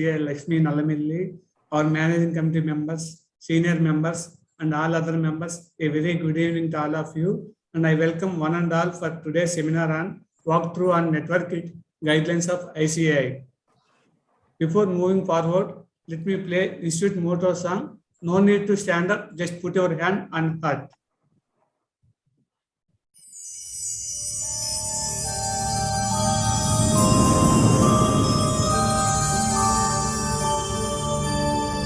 CA Lakshmi Nalamilli, our managing committee members, senior members, and all other members. A very good evening to all of you. And I welcome one and all for today's seminar on walkthrough on networking guidelines of ICAI. Before moving forward, let me play Institute motto song. No need to stand up, just put your hand on heart.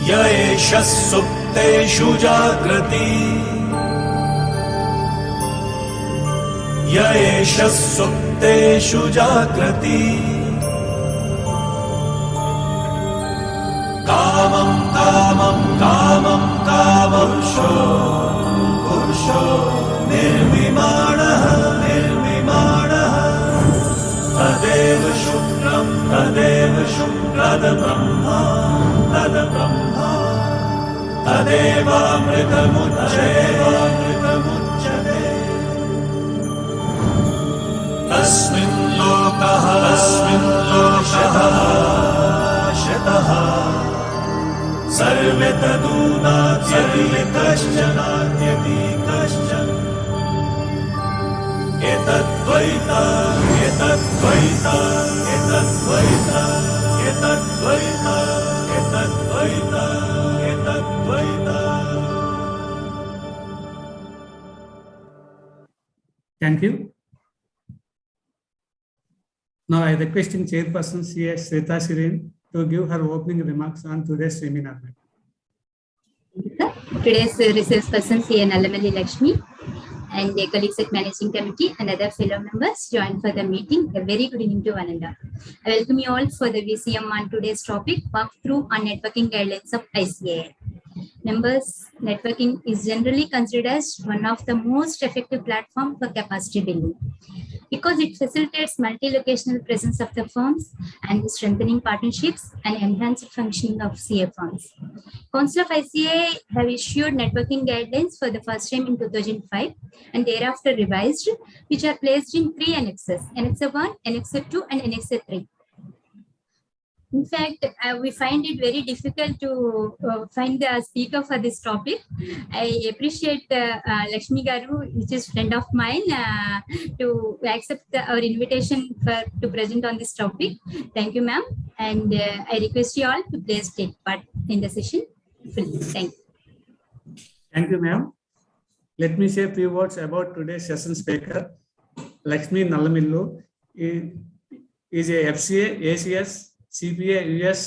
येष सुप्तेषु जागृति येष सुप्तेषु जागृति कामं कामं कामं कामपुरुषो पुरुषो निर्विमाणः निर्विमाणः तदेव शुक्रं तद्ब्रह्मा तद्ब्रह्मा तदेवामृतमुच्यते तस्मिन् लोकः शतः सर्वे तदूनात्यपि कश्चन एतद्वैता एतद्वैता एतद्वैता एतद्वैता एतद्वैता एतद्वैता. Thank you. Now I requesting Chairperson C.S. Srita Shirin to give her opening remarks on today's seminar. Today's resource person C.N. Alamalli Lakshmi and their colleagues at Managing Committee and other fellow members joined for the meeting. A very good evening to one and all. I welcome you all for the VCM on today's topic, walkthrough on networking guidelines of ICAI. Members, networking is generally considered as one of the most effective platforms for capacity building because it facilitates multi-locational presence of the firms and strengthening partnerships and enhanced functioning of CA firms. Council of ICAI have issued networking guidelines for the first time in 2005 and thereafter revised, which are placed in 3 annexes, Annexa 1, Annexa 2 and Annexa 3. In fact, we find it very difficult to find the speaker for this topic. I appreciate Lakshmi Garu, which is a friend of mine, to accept our invitation to present on this topic. Thank you, ma'am. And I request you all to please take part in the session. Thank you. Thank you, ma'am. Let me say a few words about today's session speaker. Lakshmi Nalamillu is a FCA, ACS, CPA, US,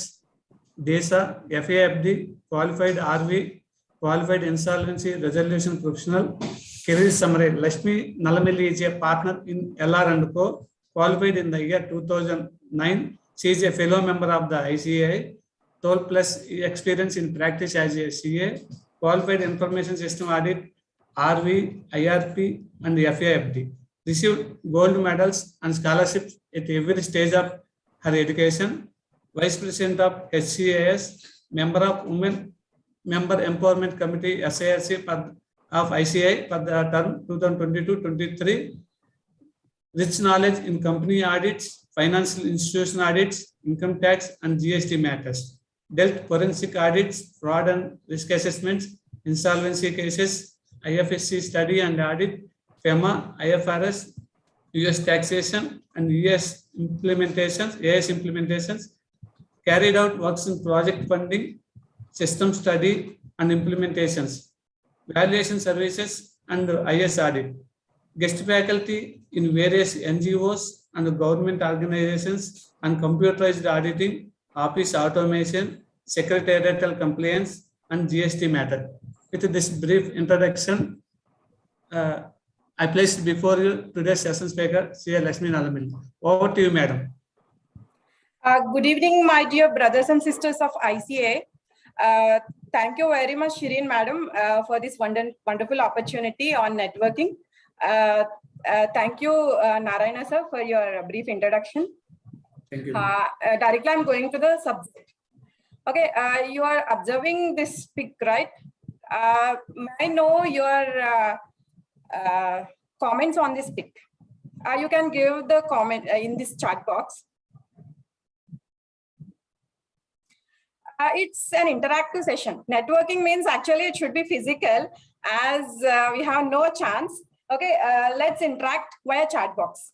DESA, FAFD, qualified RV, qualified insolvency resolution professional. Career summary. Lakshmi Nalamilli is a partner in LR & Co, qualified in the year 2009. She is a fellow member of the ICAI, 12 plus experience in practice as a CA, qualified information system audit, RV, IRP, and FAFD. Received gold medals and scholarships at every stage of her education. Vice President of HCAS, member of Women Member Empowerment Committee SIRC of ICAI for the term 2022-23. Rich knowledge in company audits, financial institution audits, income tax and GST matters. Dealt forensic audits, fraud and risk assessments, insolvency cases, IFSC study and audit, FEMA, IFRS, US taxation and US implementations, AS implementations. Carried out works in project funding, system study and implementations, valuation services and IS audit. Guest faculty in various NGOs and government organizations and computerized auditing, office automation, secretarial compliance and GST matter. With this brief introduction, I placed before you today's session speaker, C.A. Lakshmi Nalamilli. Over to you, madam. Good evening, my dear brothers and sisters of ICA. Thank you very much, Shirin madam, for this wonderful opportunity on networking. Thank you, Narayana sir, for your brief introduction. Thank you. Directly, I'm going to the subject. Okay, you are observing this pic, right? May I know your comments on this pic? You can give the comment in this chat box. It's an interactive session. Networking means actually it should be physical, as we have no chance. Okay, let's interact via chat box.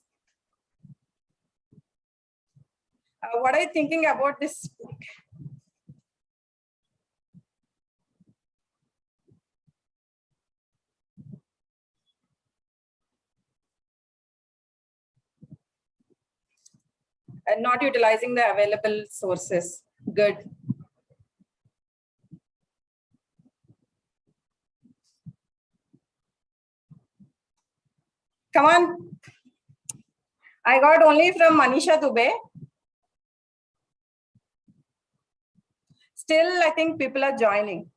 What are you thinking about this? Not utilizing the available sources. Good. Come on. I got only from Manisha Dubey. Still, I think people are joining.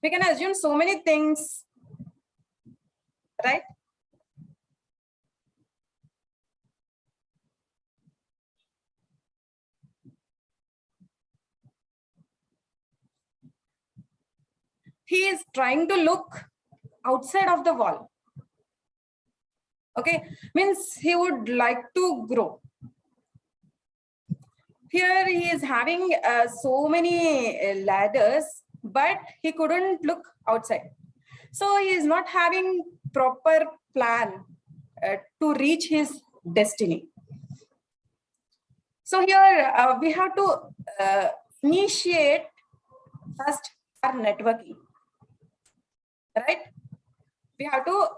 We can assume so many things, right? He is trying to look outside of the wall. Okay, means he would like to grow. Here he is having so many ladders, but he couldn't look outside. So he is not having proper plan to reach his destiny. So here we have to initiate first our networking, right? We have to,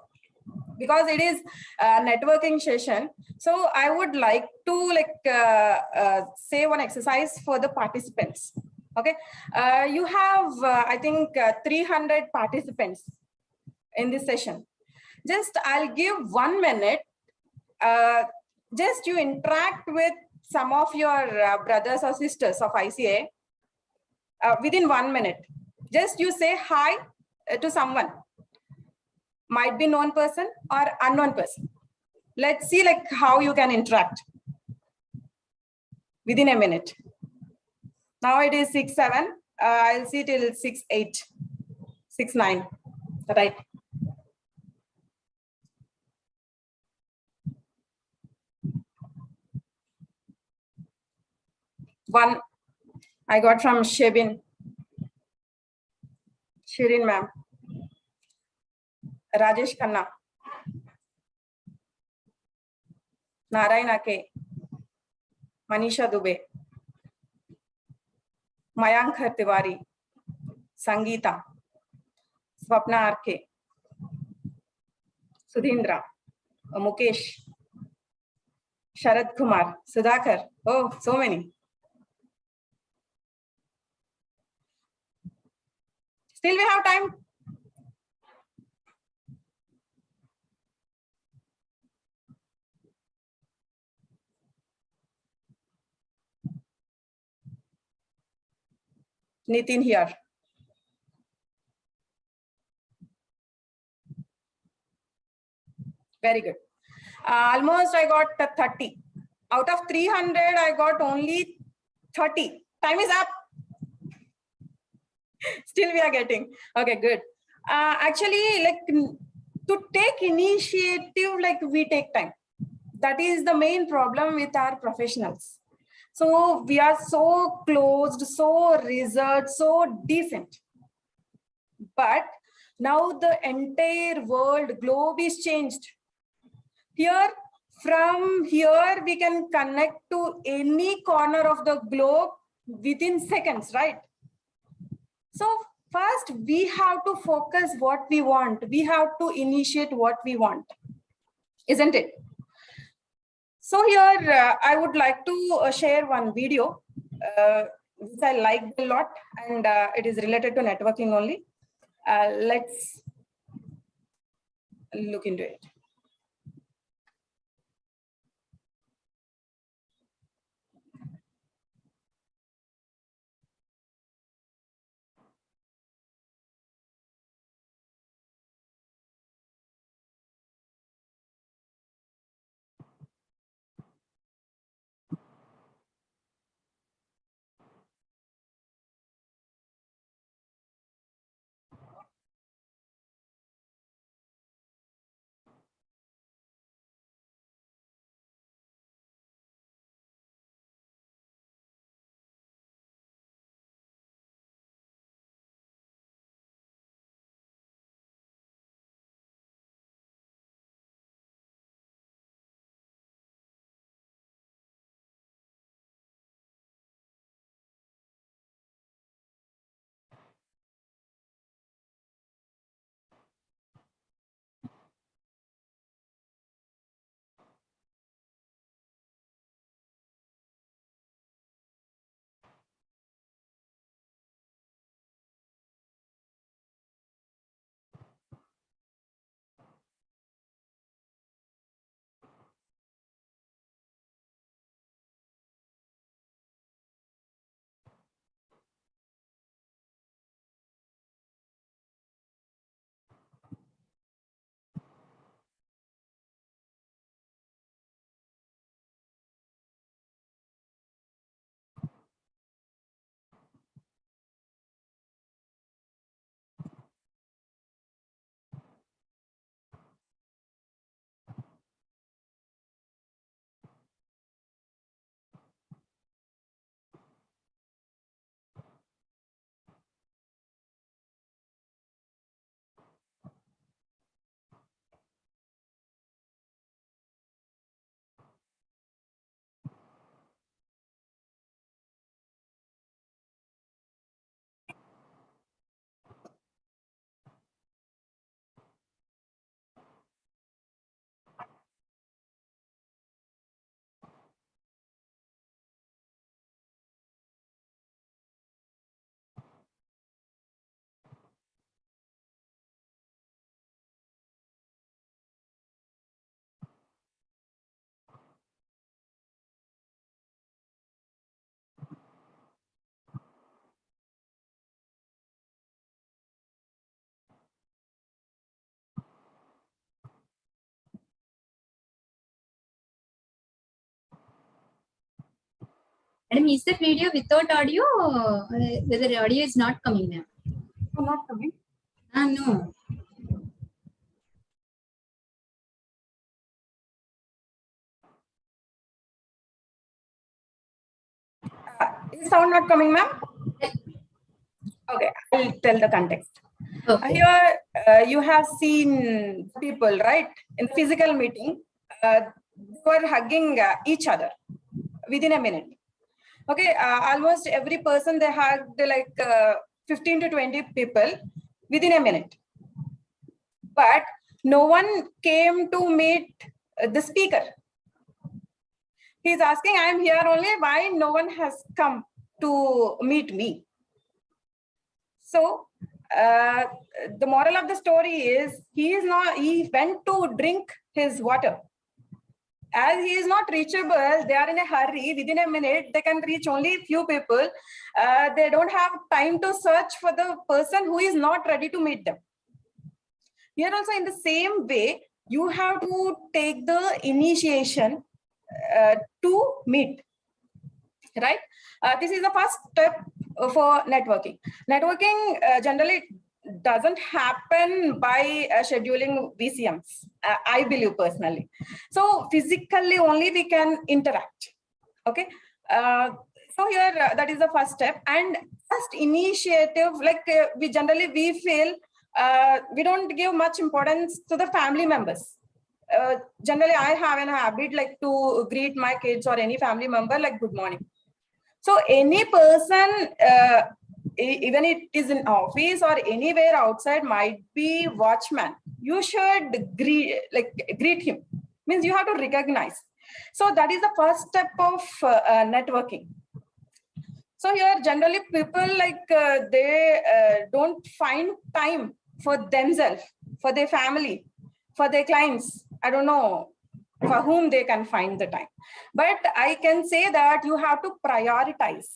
because it is a networking session. So I would like to say one exercise for the participants. Okay, you have I think 300 participants in this session. Just I'll give 1 minute. Just you interact with some of your brothers or sisters of ICAI within 1 minute. Just you say hi to someone. Might be known person or unknown person. Let's see like how you can interact within a minute. Now it is 6:07. I'll see till 6:08, 6:09. Right. One I got from Shirin ma'am. Rajesh Khanna, Narayana K, Manisha Dubey, Mayank Tiwari, Sangeeta, Swapna RK, Sudhindra, Mukesh, Sharad Kumar, Sudhakar. Oh, so many. Still we have time. Nitin here. Very good. Almost I got 30. Out of 300, I got only 30. Time is up. Still we are getting. Okay, good. Actually, like to take initiative, like we take time. That is the main problem with our professionals. So we are so closed, so reserved, so decent. But now the entire world, globe is changed. Here, from here, we can connect to any corner of the globe within seconds, right? So first, we have to focus what we want. We have to initiate what we want, isn't it? So here, I would like to share one video which I liked a lot, and it is related to networking only. Let's look into it. Madam, is the video without audio? Whether audio is not coming, ma'am? Oh, not coming. No. Is sound not coming, ma'am? Okay, I'll tell the context. Okay. Here, you have seen people, right? In the physical meeting, they were hugging each other within a minute. Okay, almost every person, they hugged like 15 to 20 people within a minute. But no one came to meet the speaker. He's asking, I'm here only, why no one has come to meet me? So the moral of the story is he went to drink his water. As he is not reachable, they are in a hurry. Within a minute, they can reach only few people. They don't have time to search for the person who is not ready to meet them. Here also in the same way, you have to take the initiation to meet, right? This is the first step for networking. Networking generally doesn't happen by scheduling VCMs, I believe personally. So physically only we can interact, okay? So here, that is the first step. And first initiative, like we feel we don't give much importance to the family members. Generally, I have a habit like to greet my kids or any family member like good morning. So any person, even it is in office or anywhere outside, might be watchman, you should greet him. Means you have to recognize. So that is the first step of networking. So here generally people like they don't find time for themselves, for their family, for their clients. I don't know for whom they can find the time. But I can say that you have to prioritize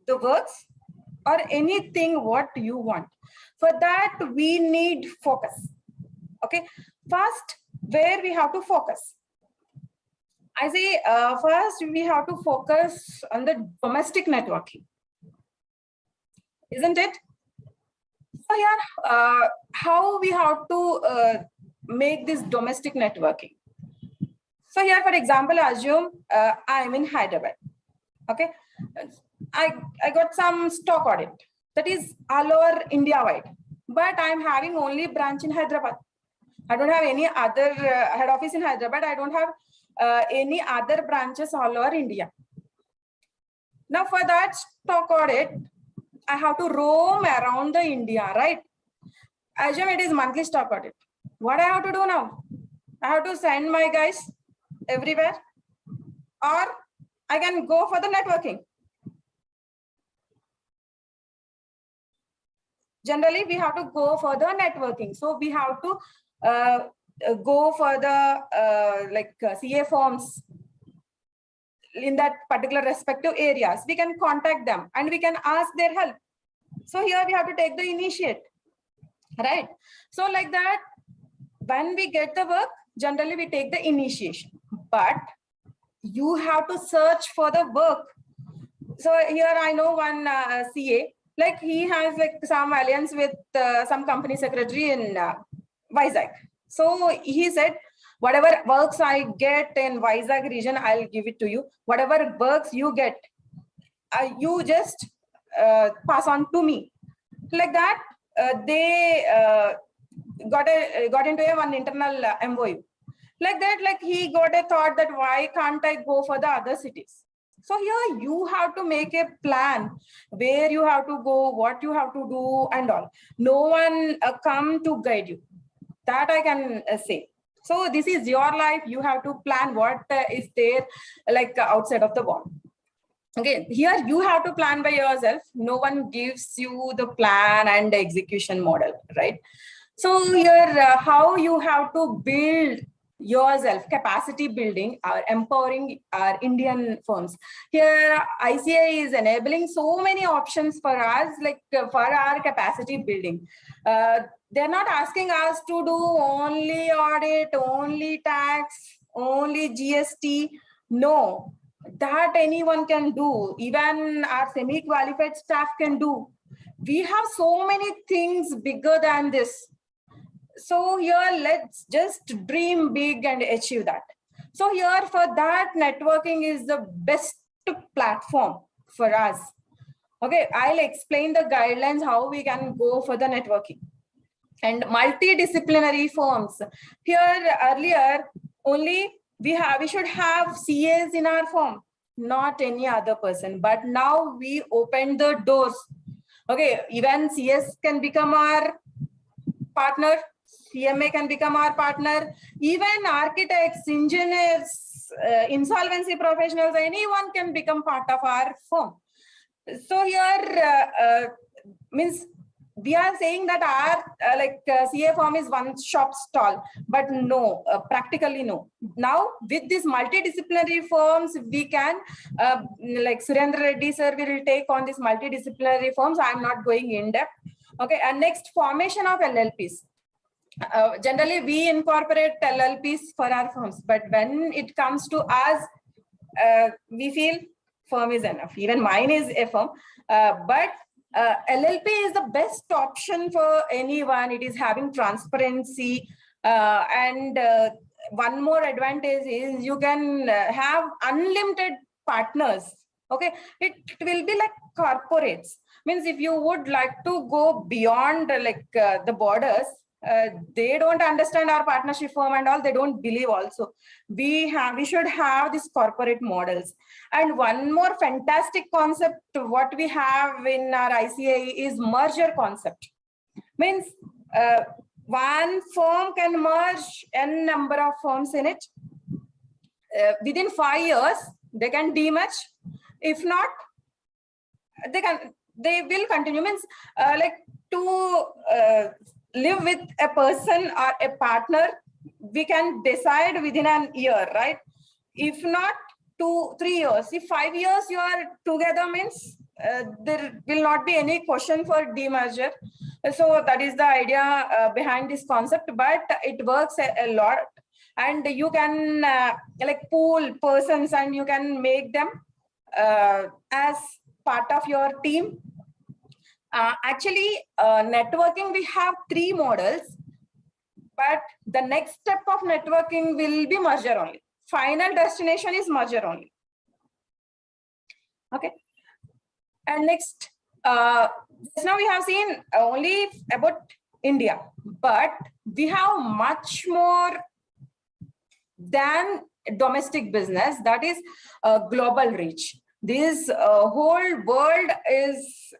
the works or anything what you want. For that, we need focus. Okay, first, where we have to focus? I say first we have to focus on the domestic networking, isn't it? So here, how we have to make this domestic networking. So here, for example, assume I'm in Hyderabad. Okay, I got some stock audit that is all over India wide, but I'm having only branch in Hyderabad. I don't have any other head office in Hyderabad. I don't have any other branches all over India. Now for that stock audit, I have to roam around the India, right? Assume it is monthly stock audit. What I have to do now? I have to send my guys everywhere, or I can go for the networking. Generally, we have to go for the networking. So we have to go for the CA forms in that particular respective areas. We can contact them and we can ask their help. So here we have to take the initiate, right? So like that, when we get the work, generally we take the initiation, but you have to search for the work. So here I know one CA, like he has like some alliance with some company secretary in Vizag. So he said, whatever works I get in Vizag region, I'll give it to you. Whatever works you get, you just pass on to me. Like that, they got into one internal MOU. Like that, like he got a thought that why can't I go for the other cities? So here you have to make a plan where you have to go, what you have to do and all. No one come to guide you. That I can say. So this is your life. You have to plan what is there like outside of the wall. Okay, here you have to plan by yourself. No one gives you the plan and the execution model, right? So here, how you have to build yourself, capacity building or empowering our Indian firms. Here, ICAI is enabling so many options for us, like for our capacity building. They're not asking us to do only audit, only tax, only GST. No, that anyone can do. Even our semi-qualified staff can do. We have so many things bigger than this. So here, let's just dream big and achieve that. So here, for that, networking is the best platform for us. Okay, I'll explain the guidelines how we can go for the networking. And multidisciplinary firms. Here earlier, only we should have CAs in our firm, not any other person. But now we open the doors. Okay, even CS can become our partner, CMA can become our partner, even architects, engineers, insolvency professionals, anyone can become part of our firm. So here means we are saying that our CA firm is one shop stall, but no, practically no. Now with these multidisciplinary firms, we can, like Surendra Reddy sir will take on these multidisciplinary firms. I'm not going in depth. Okay, and next, formation of LLPs. Generally, we incorporate LLPs for our firms, but when it comes to us, we feel firm is enough. Even mine is a firm, but LLP is the best option for anyone. It is having transparency, and one more advantage is you can have unlimited partners. Okay, it will be like corporates. Means if you would like to go beyond the borders, they don't understand our partnership firm and all. They don't believe also. We should have these corporate models. And one more fantastic concept, what we have in our ICAI is merger concept. Means one firm can merge n number of firms in it. Within 5 years, they can demerge. If not, they will continue. Means to live with a person or a partner, we can decide within an year, right? If not, 2-3 years. If 5 years you are together, means there will not be any question for demerger. So that is the idea behind this concept, but it works a lot. And you can pool persons and you can make them as part of your team. Actually, networking, we have 3 models, but the next step of networking will be merger only. Final destination is merger only. Okay. And next, just now we have seen only about India, but we have much more than domestic business, that is global reach. This whole world is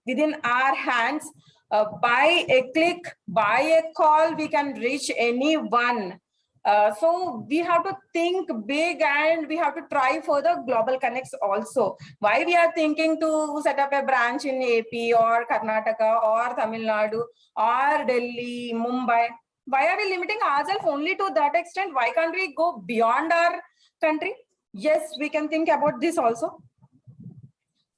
within our hands. By a click, by a call, we can reach anyone. So we have to think big and we have to try for the global connects also. Why we are thinking to set up a branch in AP or Karnataka or Tamil Nadu or Delhi, Mumbai? Why are we limiting ourselves only to that extent? Why can't we go beyond our country? Yes, we can think about this also.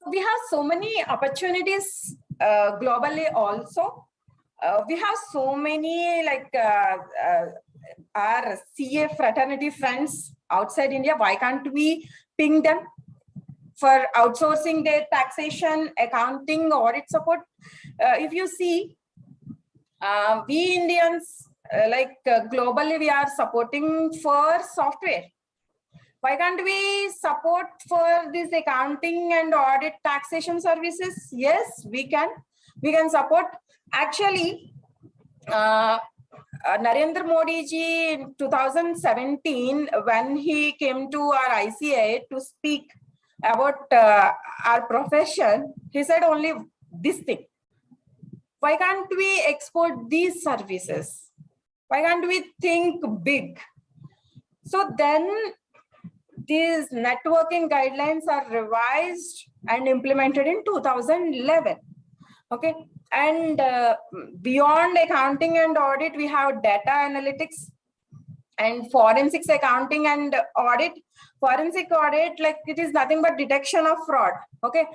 We have so many opportunities globally also. We have so many our CA fraternity friends outside India. Why can't we ping them for outsourcing their taxation, accounting, audit support? If you see, we Indians, globally, we are supporting for software. Why can't we support for this accounting and audit taxation services? Yes, we can. We can support. Actually, Narendra Modi ji in 2017, when he came to our ICAI to speak about our profession, he said only this thing. Why can't we export these services? Why can't we think big? So then these networking guidelines are revised and implemented in 2011. Okay. And beyond accounting and audit, we have data analytics and forensics accounting and audit. Forensic audit, it is nothing but detection of fraud. Okay.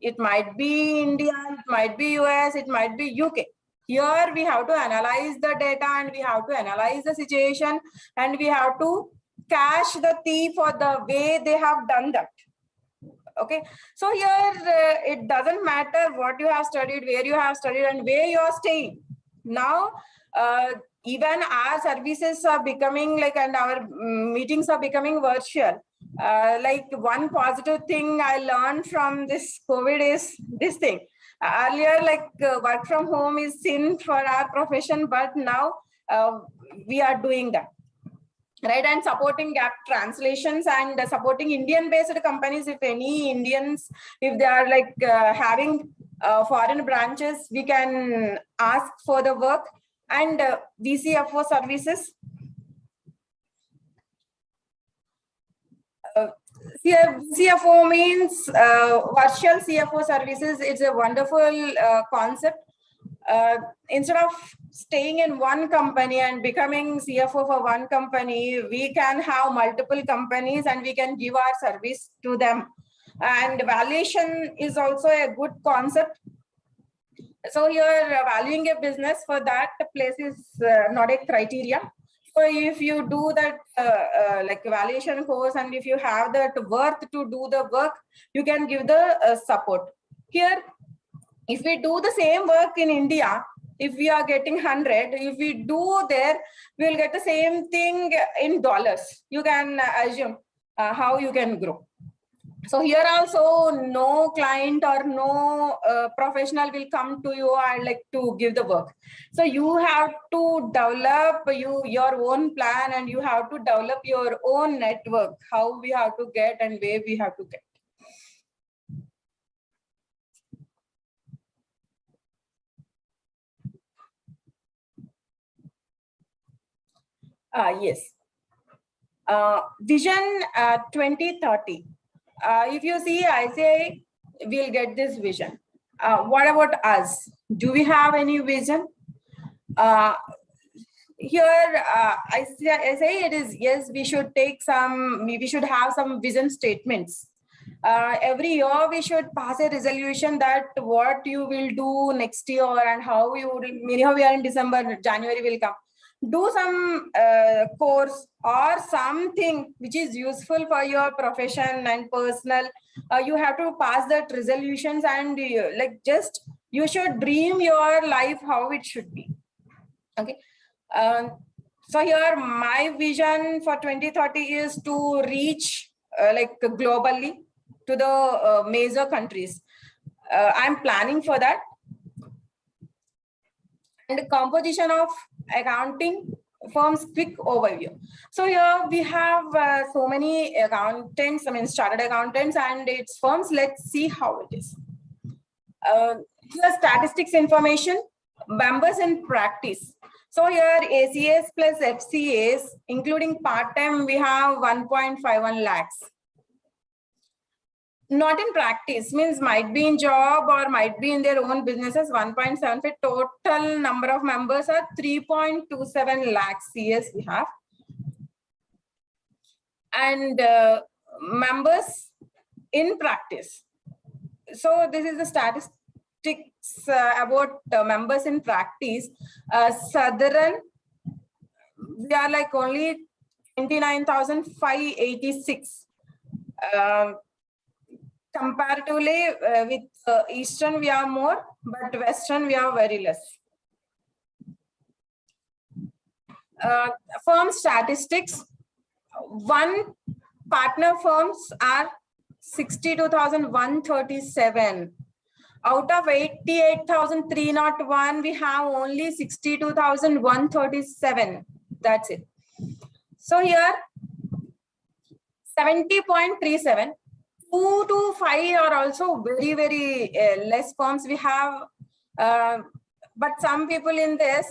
It might be India, it might be US, it might be UK. Here we have to analyze the data and we have to analyze the situation and we have to catch the thief for the way they have done that. Okay, so here it doesn't matter what you have studied, where you have studied, and where you are staying. Now, even our services are becoming like, and our meetings are becoming virtual. Like one positive thing I learned from this COVID is this thing. Earlier, like work from home is sin for our profession, but now we are doing that. Right, and supporting gap translations and supporting Indian-based companies. If any Indians, if they are like having foreign branches, we can ask for the work. And VCFO services. CFO means virtual CFO services. It's a wonderful concept. Instead of staying in one company and becoming CFO for one company, we can have multiple companies and we can give our service to them. And valuation is also a good concept. So you're valuing a business, for that place is not a criteria. So if you do that like valuation course, and if you have that worth to do the work, you can give the support. Here, if we do the same work in India, if we are getting 100, if we do there, we will get the same thing in dollars. You can assume how you can grow. So here also, no client or no professional will come to you and like to give the work. So you have to develop your own plan, and you have to develop your own network, how we have to get and where we have to get. Yes. Vision 2030. If you see ICAI, we'll get this vision. What about us? Do we have any vision? Here, I say it is, yes, we should take some, we should have some vision statements. Every year we should pass a resolution that what you will do next year and how you will, anyhow we are in December, January will come. Do some course or something which is useful for your profession and personal. You have to pass that resolutions, and like just you should dream your life how it should be. Okay. So here my vision for 2030 is to reach like globally to the major countries. I'm planning for that. And the composition of accounting firms, quick overview. So here we have so many accountants, started accountants and its firms. Let's see how it is. Here statistics information, members in practice. So here ACAs plus FCAs, including part-time, we have 1.51 lakhs. Not in practice, means might be in job or might be in their own businesses, 1.75. Total number of members are 3.27 lakhs CS we have. And members in practice. So this is the statistics about members in practice. Southern, we are like only 29,586. Comparatively with Eastern we are more, but Western we are very less. Firm statistics, one partner firms are 62,137. Out of 88,301, we have only 62,137. That's it. So here 70.37. 2 to 5 are also very, very less firms we have. But some people in this,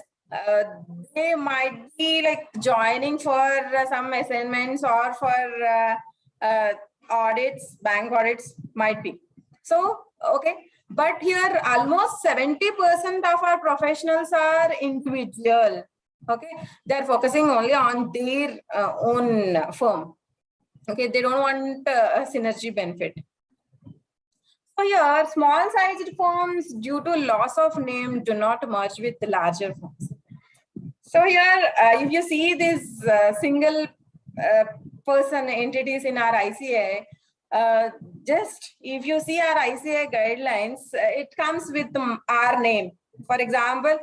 they might be like joining for some assignments or for audits, bank audits might be. So, okay. But here almost 70% of our professionals are individual. Okay. They're focusing only on their own firm. Okay, they don't want a synergy benefit. So here, small sized firms due to loss of name do not merge with the larger firms. So here, if you see this single entities in our ICAI. Just if you see our ICAI guidelines, it comes with our name. For example,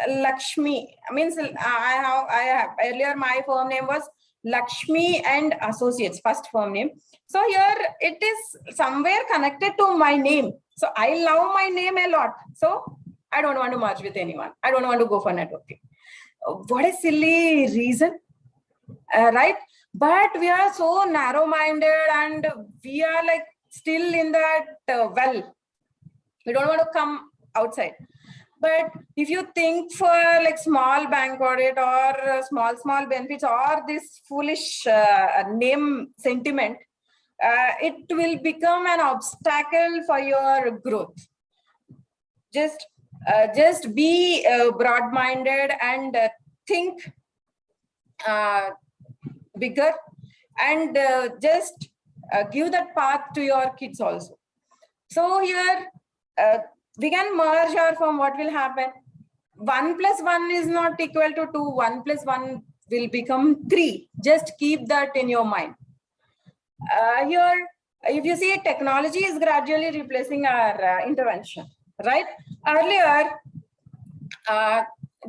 Lakshmi means I have earlier my firm name was Lakshmi and Associates, first firm name. So here it is somewhere connected to my name. So I love my name a lot. So I don't want to merge with anyone. I don't want to go for networking. What a silly reason, right? But we are so narrow-minded and we are like still in that well. We don't want to come outside. But if you think for like small bank audit or small benefits or this foolish name sentiment, it will become an obstacle for your growth. Just be broad-minded and think bigger, and just give that path to your kids also. So here we can merge our firm. What will happen? 1 + 1 is not equal to 2. 1 + 1 will become 3. Just keep that in your mind. Here, if you see, technology is gradually replacing our intervention, right? Earlier,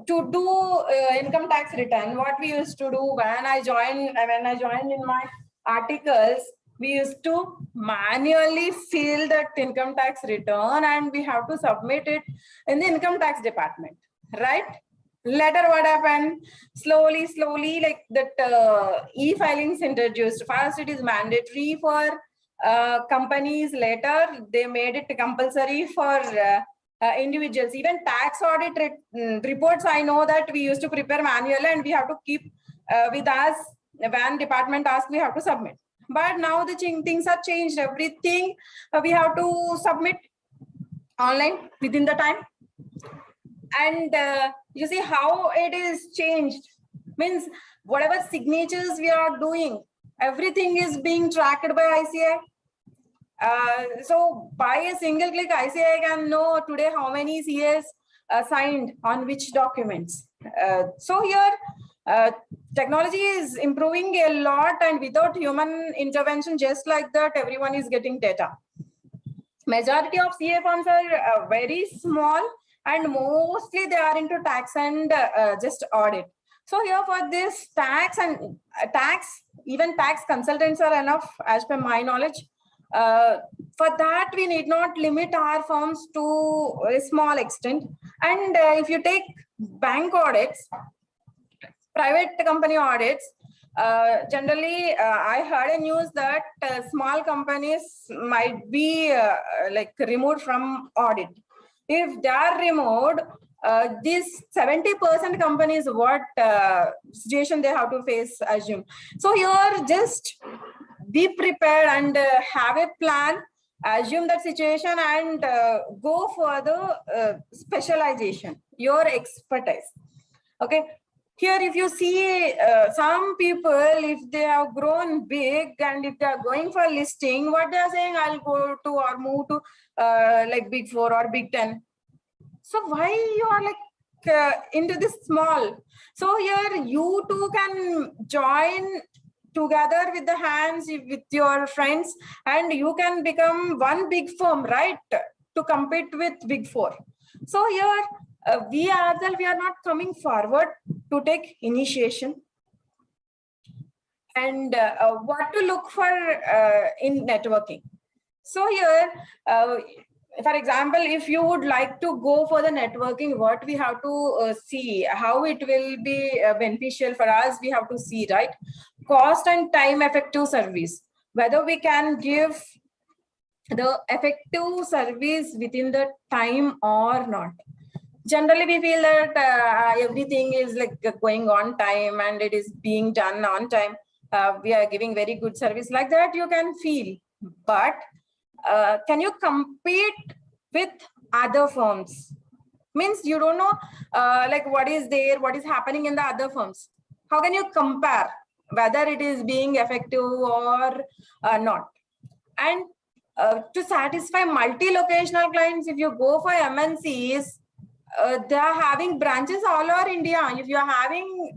to do income tax return, what we used to do when I joined in my articles, we used to manually fill that income tax return and we have to submit it in the income tax department, right? Later, what happened? Slowly, like that e-filings introduced. First, it is mandatory for companies. Later, they made it compulsory for individuals. Even tax audit reports, I know that we used to prepare manually and we have to keep with us. When department asks, we have to submit. But now the things are changed. Everything we have to submit online within the time. And you see how it is changed. Means whatever signatures we are doing, everything is being tracked by ICAI. So by a single click, ICAI can know today how many CAs signed on which documents. So here, technology is improving a lot, and without human intervention, just like that, everyone is getting data. Majority of CA firms are very small, and mostly they are into tax and just audit. So here for this tax and even tax consultants are enough as per my knowledge. For that, we need not limit our firms to a small extent. And if you take bank audits, private company audits, generally, I heard a news that small companies might be like removed from audit. If they are removed, these 70% companies, what situation they have to face, assume. So here, just be prepared and have a plan, assume that situation and go for the specialization, your expertise. Okay. Here, if you see some people, if they have grown big and if they are going for listing, what they are saying, I'll go to or move to like Big 4 or Big 10. So why you are like into this small? So here you too can join together with the hands with your friends, and you can become one big firm, right? To compete with Big 4. So here we are not coming forward to take initiation, and what to look for in networking. So here, for example, if you would like to go for the networking, what we have to see, how it will be beneficial for us, we have to see, right? Cost and time effective service, whether we can give the effective service within the time or not. Generally, we feel that everything is like going on time and it is being done on time. We are giving very good service like that, you can feel. But can you compete with other firms? Means you don't know like what is there, what is happening in the other firms. How can you compare whether it is being effective or not? And to satisfy multi-locational clients, if you go for MNCs, they are having branches all over India. If you are having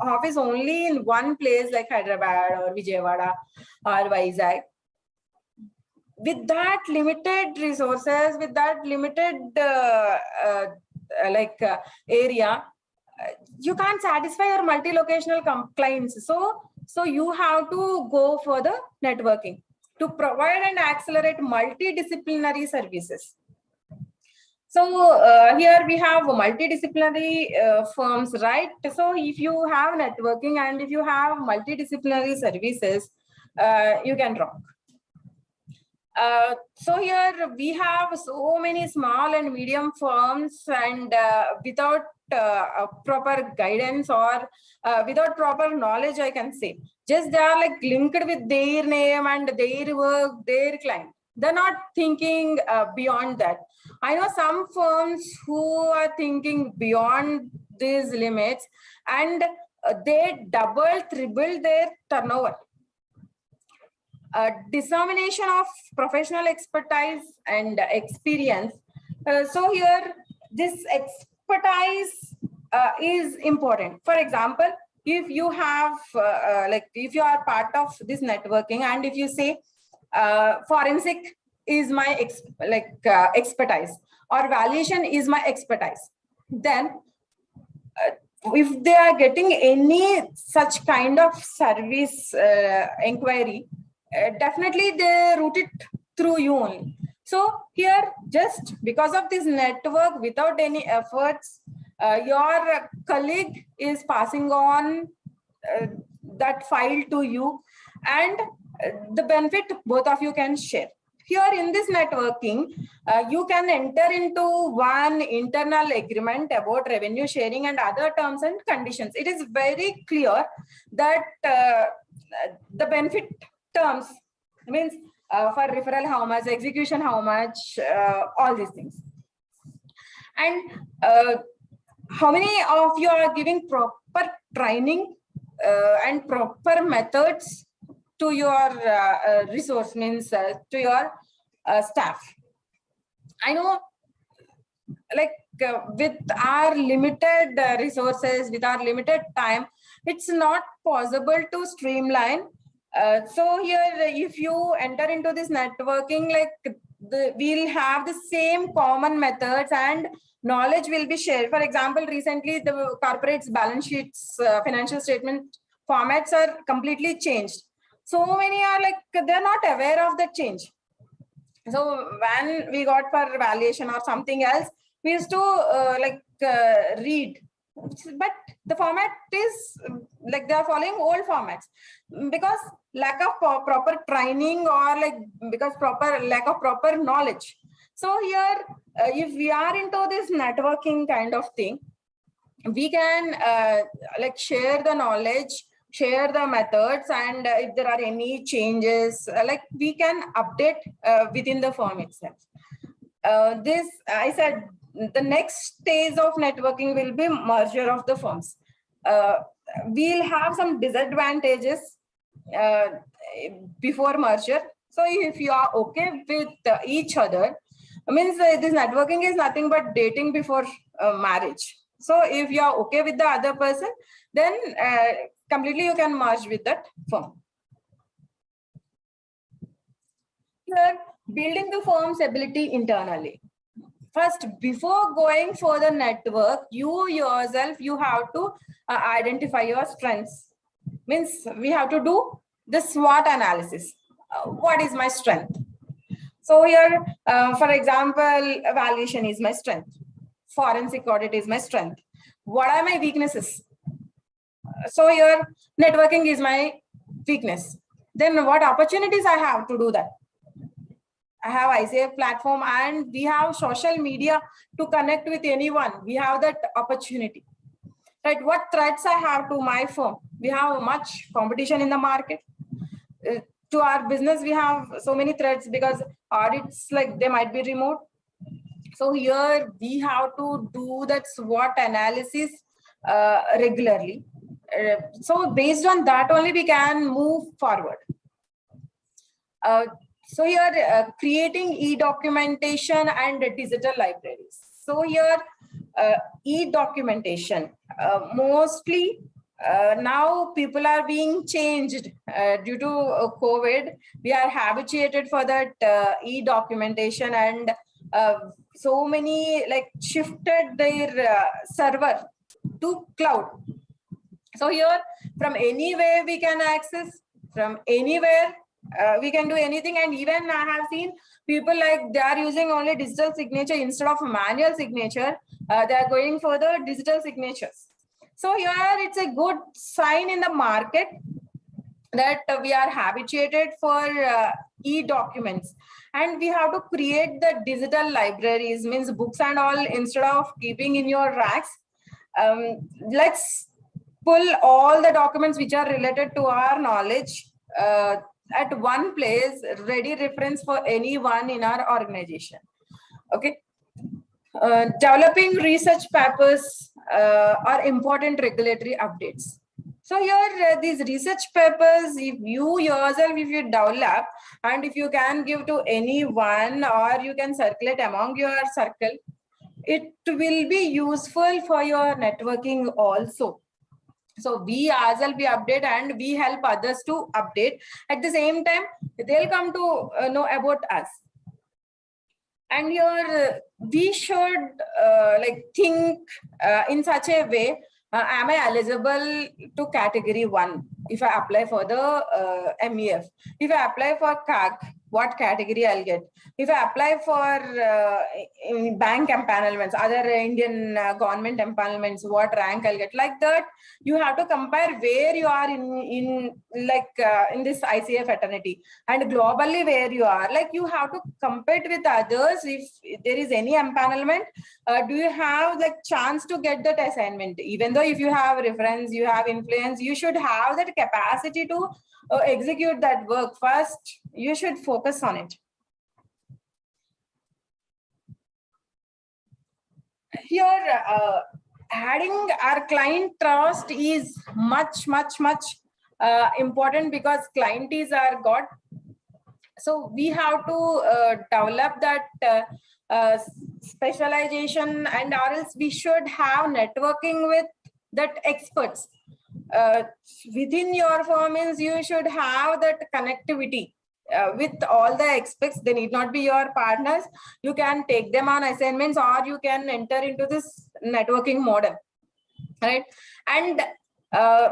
office only in one place like Hyderabad or Vijayawada or Vizag, with that limited resources, with that limited area, you can't satisfy your multi-locational clients. So you have to go for the networking to provide and accelerate multidisciplinary services. So here we have multidisciplinary firms, right? So if you have networking and if you have multidisciplinary services, you can rock. So here we have so many small and medium firms, and without proper guidance or without proper knowledge, I can say, just they are like linked with their name and their work, their client. They're not thinking beyond that. I know some firms who are thinking beyond these limits, and they double, triple their turnover. Dissemination of professional expertise and experience. So here, this expertise is important. For example, if you have, if you are part of this networking, and if you say forensic is my expertise, or valuation is my expertise, then if they are getting any such kind of service inquiry, definitely they route it through you only. So here, just because of this network, without any efforts, your colleague is passing on that file to you, and the benefit both of you can share. Here in this networking, you can enter into one internal agreement about revenue sharing and other terms and conditions. It is very clear that the benefit terms means for referral how much, execution how much, all these things. And how many of you are giving proper training and proper methods to your resource, means to your staff? I know, with our limited resources, with our limited time, it's not possible to streamline. So here, if you enter into this networking, we'll have the same common methods and knowledge will be shared. For example, recently the corporate's balance sheets, financial statement formats are completely changed. So many are they're not aware of the change. So when we got for valuation or something else, we used to read, but the format is they are following old formats because lack of proper training, or because lack of proper knowledge. So here, if we are into this networking kind of thing, we can share the knowledge, share the methods, and if there are any changes, we can update within the firm itself. This, I said, the next stage of networking will be merger of the firms. We'll have some disadvantages before merger. So if you are okay with each other, means this networking is nothing but dating before marriage. So if you are okay with the other person, then completely you can merge with that firm. Here, building the firm's ability internally. First, before going for the network, you yourself, you have to identify your strengths. Means we have to do the SWOT analysis. What is my strength? So here, for example, valuation is my strength. Forensic audit is my strength. What are my weaknesses? So here, networking is my weakness. Then what opportunities I have to do that? I have ICAI platform, and we have social media to connect with anyone. We have that opportunity, right? What threats I have to my firm? We have much competition in the market. To our business, we have so many threats because audits, they might be remote. So here we have to do that SWOT analysis regularly. So based on that only we can move forward. So here, creating e-documentation and digital libraries. So here, e-documentation. Mostly now people are being changed due to COVID. We are habituated for that e-documentation, and so many like shifted their server to cloud. So here, from anywhere we can access, from anywhere we can do anything. And even I have seen people like they are using only digital signature instead of manual signature. They are going for the digital signatures. So here it's a good sign in the market that we are habituated for e-documents, and we have to create the digital libraries, means books and all, instead of keeping in your racks. Let's pull all the documents which are related to our knowledge at one place, ready reference for anyone in our organization. Okay. Developing research papers are important regulatory updates. So here, these research papers, if you yourself, if you develop, and if you can give to anyone or you can circulate among your circle, it will be useful for your networking also. So we ourselves, we update and we help others to update. At the same time, they'll come to know about us. And here we should like think in such a way, am I eligible to category 1 if I apply for the MEF? If I apply for CAG, what category I'll get? If I apply for bank empanelments, other Indian government empanelments, what rank I'll get? Like that, you have to compare where you are in this ICAI fraternity, and globally where you are. Like you have to compete with others. If there is any empanelment, do you have like chance to get that assignment? Even though if you have reference, you have influence, you should have that capacity to execute that work. First, you should focus on it. Here, adding our client trust is much important, because client is our God. So we have to develop that specialization, and or else we should have networking with that experts. Within your firm, means you should have that connectivity with all the experts. They need not be your partners. You can take them on assignments, or you can enter into this networking model, right? And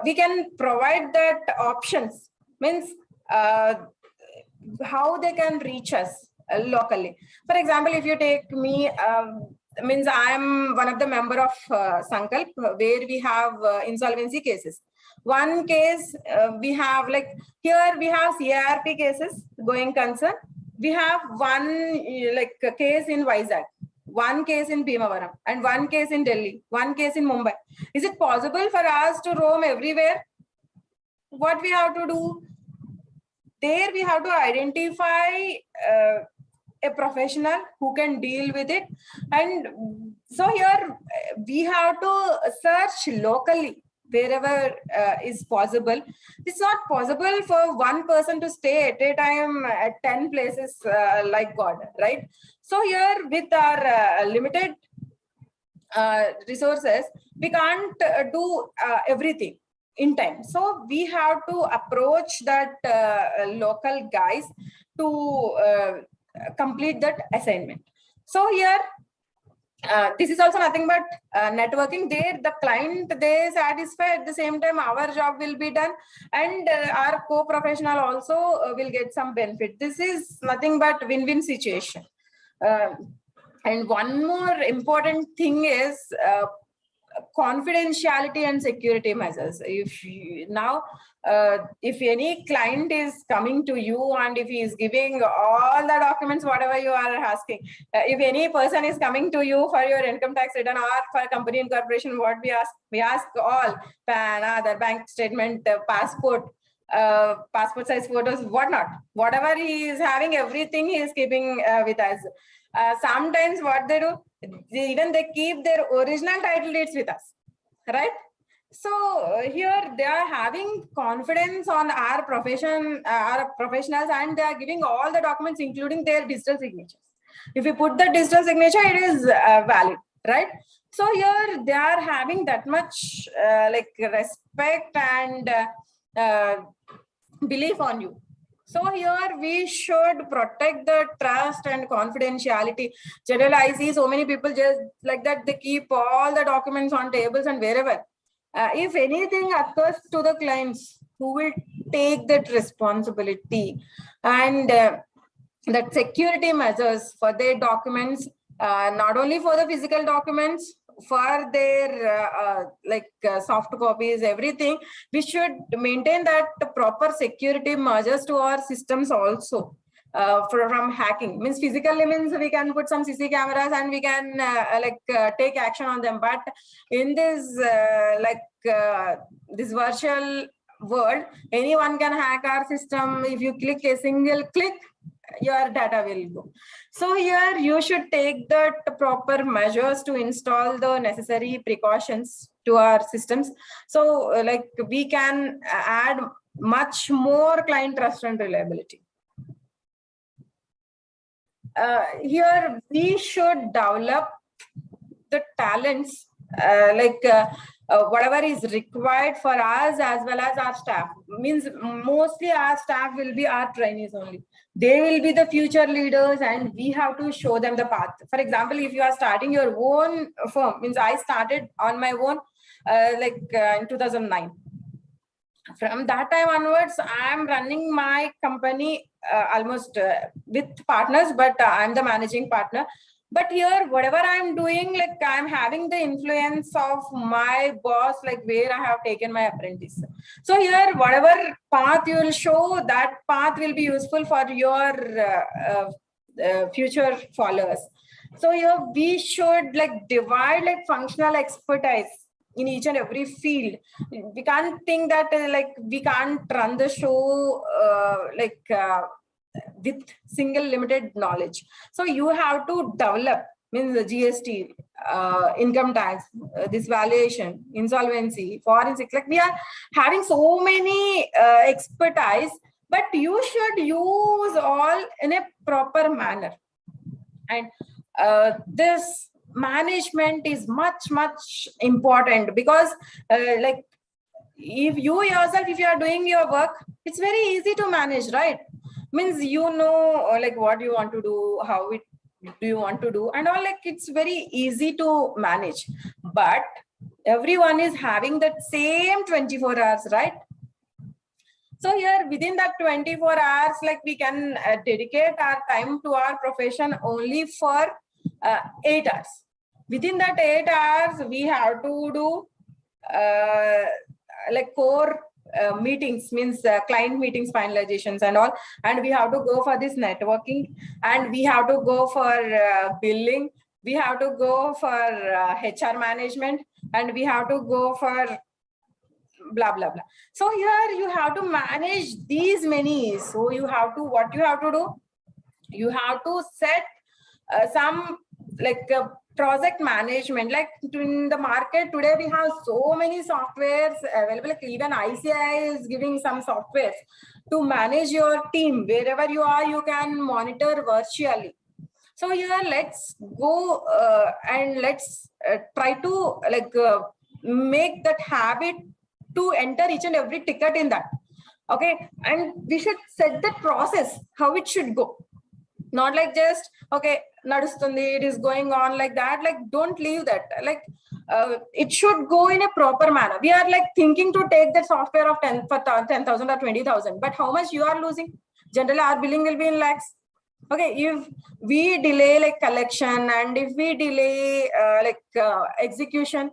we can provide that options, means how they can reach us locally. For example, if you take me, means I'm one of the member of Sankalp, where we have insolvency cases. One case we have, like here we have CARP cases going concern. We have one case in Vizag, one case in Bhimavaram, and one case in Delhi, one case in Mumbai. Is it possible for us to roam everywhere? What we have to do? There we have to identify a professional who can deal with it. And so here we have to search locally wherever is possible. It's not possible for one person to stay at a time at 10 places like God, right? So here with our limited resources, we can't do everything in time. So we have to approach that local guys to complete that assignment. So here, this is also nothing but networking. There, the client, they satisfy, at the same time our job will be done, and our co-professional also will get some benefit. This is nothing but win-win situation. And one more important thing is confidentiality and security measures. If you, now, if any client is coming to you and if he is giving all the documents, whatever you are asking, if any person is coming to you for your income tax return or for company incorporation, what we ask all, PAN, Aadhaar, bank statement, passport, passport size photos, whatnot. Whatever he is having, everything he is keeping with us. Sometimes what they do, they keep their original title deeds with us, right? So here they are having confidence on our profession, our professionals, and they are giving all the documents, including their digital signatures. If you put the digital signature, it is valid. right? So here they are having that much like respect and belief on you. So here we should protect the trust and confidentiality. Generally, I see so many people just like that, they keep all the documents on tables and wherever. If anything occurs to the clients, who will take that responsibility? And that security measures for their documents, not only for the physical documents, for their soft copies, everything, we should maintain that proper security measures to our systems also. From hacking means physically means we can put some CC cameras and we can take action on them, but in this this virtual world, anyone can hack our system. If you click a single click, your data will go. So here you should take the proper measures to install the necessary precautions to our systems. So like we can add much more client trust and reliability. Here we should develop the talents whatever is required for us as well as our staff. Means mostly our staff will be our trainees only. They will be the future leaders and we have to show them the path. For example, if you are starting your own firm, means I started on my own in 2009. From that time onwards, I am running my company almost with partners, but I'm the managing partner. But here, whatever I'm doing, like I'm having the influence of my boss, like where I have taken my apprentice. So here, whatever path you will show, that path will be useful for your future followers. So here we should like divide like functional expertise in each and every field. We can't think that we can't run the show with single limited knowledge. So you have to develop, means the GST, income tax, this valuation, insolvency, forensic. Like we are having so many expertise, but you should use all in a proper manner. And this management is much important, because like if you yourself, if you are doing your work, it's very easy to manage, right? Means you know like what you want to do, how it do you want to do, and all, like it's very easy to manage. But everyone is having that same 24 hours, right? So here within that 24 hours, like we can dedicate our time to our profession only for 8 hours. Within that 8 hours, we have to do like core meetings, means client meetings, finalizations and all, and we have to go for this networking, and we have to go for billing, we have to go for HR management, and we have to go for blah blah blah. So here you have to manage these many. So you have to, what you have to do, you have to set some like project management. Like in the market today, we have so many softwares available. Like even ICAI is giving some softwares to manage your team. Wherever you are, you can monitor virtually. So here, let's go and let's try to like make that habit to enter each and every ticket in that. Okay, and we should set that process, how it should go. Not like just, okay, nadustundi, it is going on like that. Like, don't leave that. Like, it should go in a proper manner. We are like thinking to take the software of 10,000 or 20,000, but how much you are losing? Generally, our billing will be in lakhs. Okay, if we delay like collection, and if we delay execution,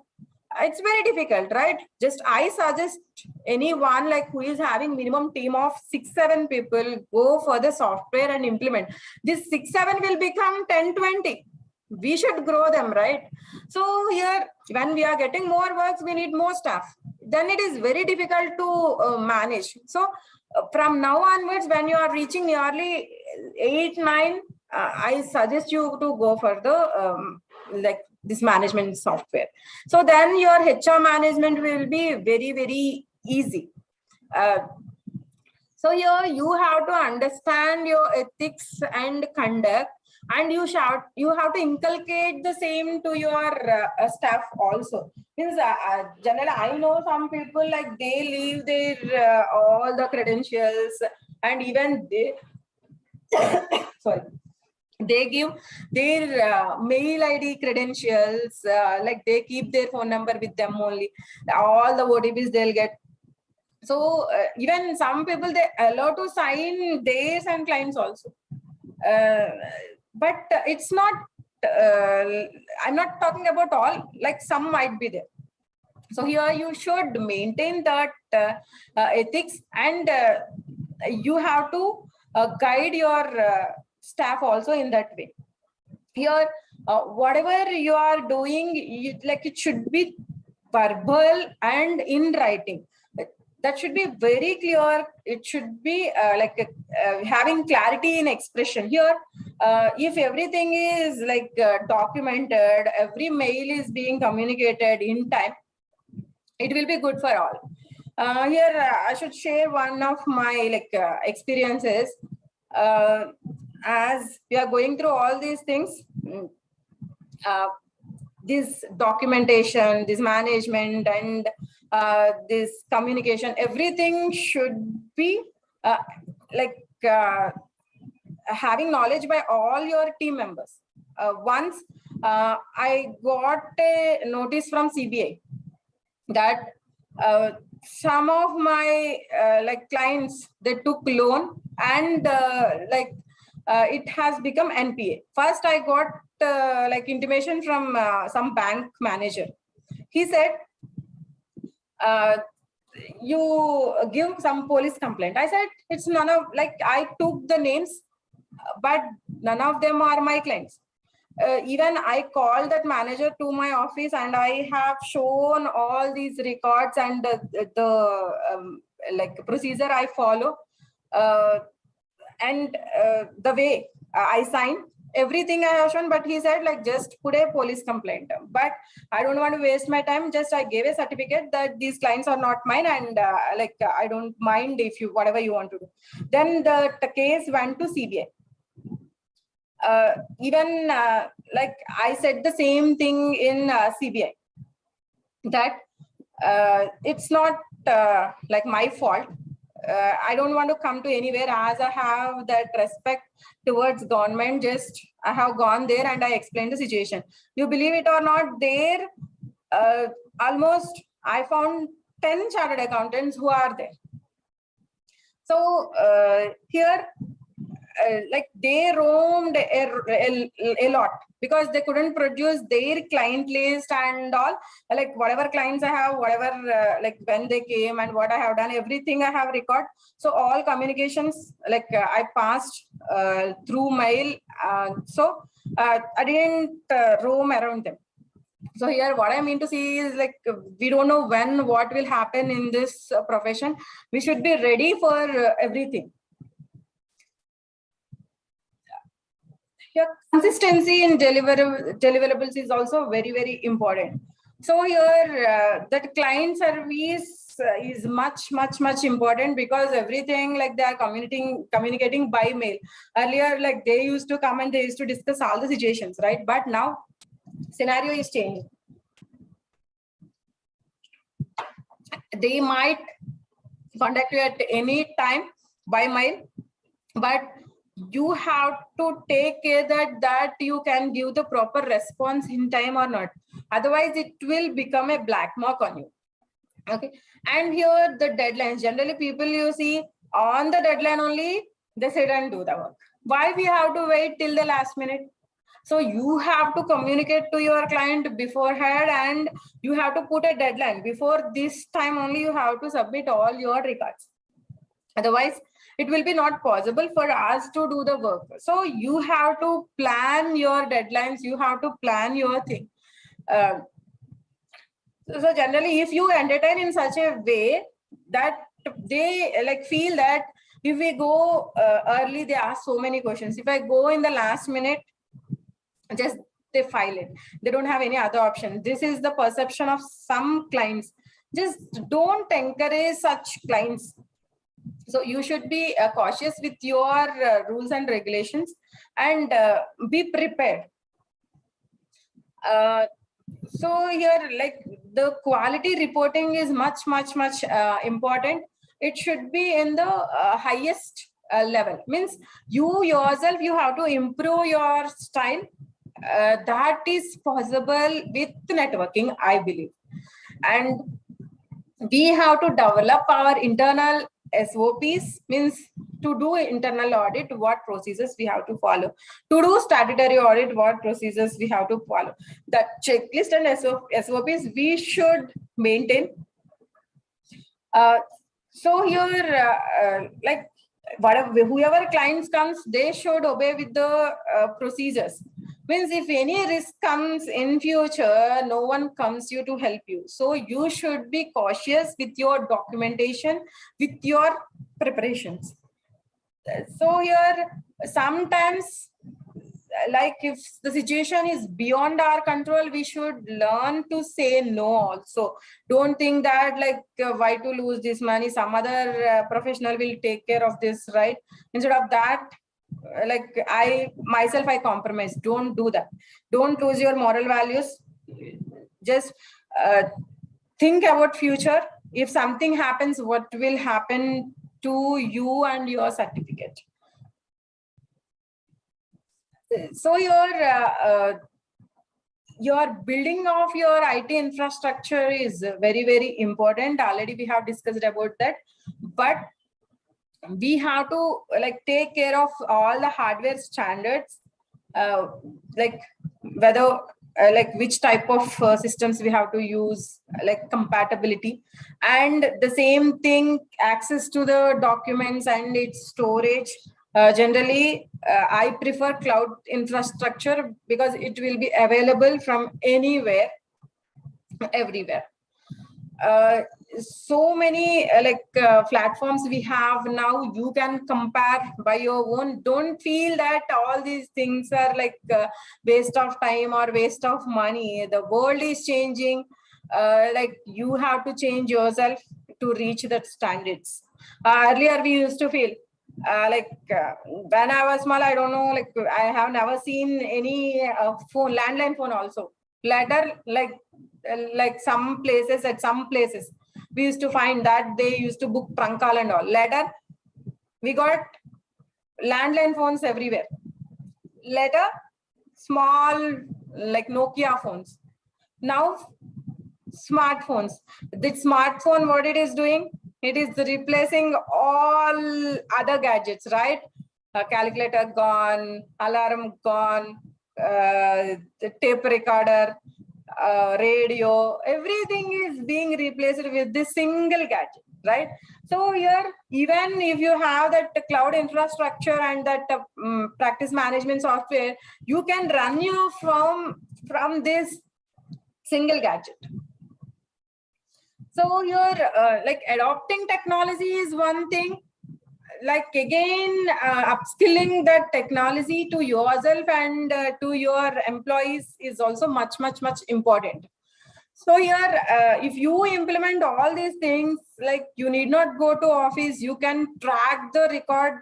it's very difficult, right? Just I suggest anyone like who is having minimum team of 6-7 people, go for the software and implement. This 6-7 will become 10-20. We should grow them, right? So here, when we are getting more works, we need more staff. Then it is very difficult to manage. So from now onwards, when you are reaching nearly 8-9, I suggest you to go for the this management software. So then your HR management will be very easy. So here you have to understand your ethics and conduct and you have to inculcate the same to your staff also. Means generally I know some people like they leave their all the credentials, and even they sorry, they give their mail ID credentials, like they keep their phone number with them only, all the OTPs they'll get. So even some people, they allow to sign theirs and clients also. But it's not, I'm not talking about all, like some might be there. So here you should maintain that ethics, and you have to guide your staff also in that way. Here, whatever you are doing, like it should be verbal and in writing. That should be very clear. It should be having clarity in expression. Here, if everything is like documented, every mail is being communicated in time, it will be good for all. Here, I should share one of my experiences. As we are going through all these things, this documentation, this management, and this communication, everything should be having knowledge by all your team members. Once I got a notice from CBI that some of my clients, they took loan, and it has become NPA. First, I got intimation from some bank manager. He said, you give some police complaint. I said, it's none of, I took the names, but none of them are my clients. Even I called that manager to my office, and I have shown all these records and the procedure I follow, and the way I sign, everything I have shown. But he said, just put a police complaint. But I don't want to waste my time. Just I gave a certificate that these clients are not mine, and I don't mind if you whatever you want to do. Then the case went to CBI. Even I said the same thing in CBI, that it's not my fault. I don't want to come to anywhere, as I have that respect towards government. Just I have gone there and I explained the situation. You believe it or not, there almost I found 10 chartered accountants who are there. So here, they roamed a lot, because they couldn't produce their client list and all, whatever clients I have, whatever when they came and what I have done, everything I have record. So all communications I passed through mail, so I didn't roam around them. So here what I mean to see is we don't know when what will happen in this profession. We should be ready for everything. Here, consistency in deliverables is also very, very important. So here, that client service is much important, because everything they are communicating by mail. Earlier, they used to come and they used to discuss all the situations, right? But now scenario is changing. They might contact you at any time by mail, but you have to take care that you can give the proper response in time or not. Otherwise, it will become a black mark on you. Okay. And here the deadlines. Generally, people you see on the deadline only, they sit and do the work. Why we have to wait till the last minute? So you have to communicate to your client beforehand, and you have to put a deadline. Before this time only, you have to submit all your records. Otherwise, it will be not possible for us to do the work. So you have to plan your deadlines. You have to plan your thing. So generally, if you entertain in such a way that they feel that if we go early, they ask so many questions. If I go in the last minute, just they file it. They don't have any other option. This is the perception of some clients. Just don't encourage such clients. So you should be cautious with your rules and regulations, and be prepared. So here, like, the quality reporting is much important. It should be in the highest level. Means you yourself, you have to improve your style. That is possible with networking, I believe. And we have to develop our internal SOPs, means to do internal audit, what procedures we have to follow. To do statutory audit, what procedures we have to follow. That checklist and SOPs we should maintain. So here, like, whatever, whoever clients comes, they should obey with the procedures. Means if any risk comes in future, no one comes you to help you. So you should be cautious with your documentation, with your preparations. So here, sometimes, like, if the situation is beyond our control, we should learn to say no also. Don't think that, like, why to lose this money, some other professional will take care of this, right? Instead of that, like, I compromise. Don't do that. Don't lose your moral values. Just think about future. If something happens, what will happen to you and your certificate? So your building of your IT infrastructure is very important. Already we have discussed about that, but we have to, like, take care of all the hardware standards, like whether like which type of systems we have to use, like compatibility, and the same thing, access to the documents and its storage. Generally, I prefer cloud infrastructure because it will be available from anywhere, everywhere. So many platforms we have now, you can compare by your own. Don't feel that all these things are like waste of time or waste of money. The world is changing. Like, you have to change yourself to reach that standards. Earlier we used to feel when I was small, I don't know, like, I have never seen any phone, landline phone also. Later, like some places, at some places we used to find that they used to book trunk call and all. Later we got landline phones everywhere. Later, small, like Nokia phones. Now smartphones. The smartphone, what it is doing, it is replacing all other gadgets, right? Calculator gone, alarm gone, the tape recorder, radio, everything is being replaced with this single gadget, right? So here, even if you have that cloud infrastructure and that practice management software, you can run you from this single gadget. So here, like, adopting technology is one thing. Like, again, upskilling that technology to yourself and to your employees is also much important. So here, if you implement all these things, like, you need not go to office, you can track the record,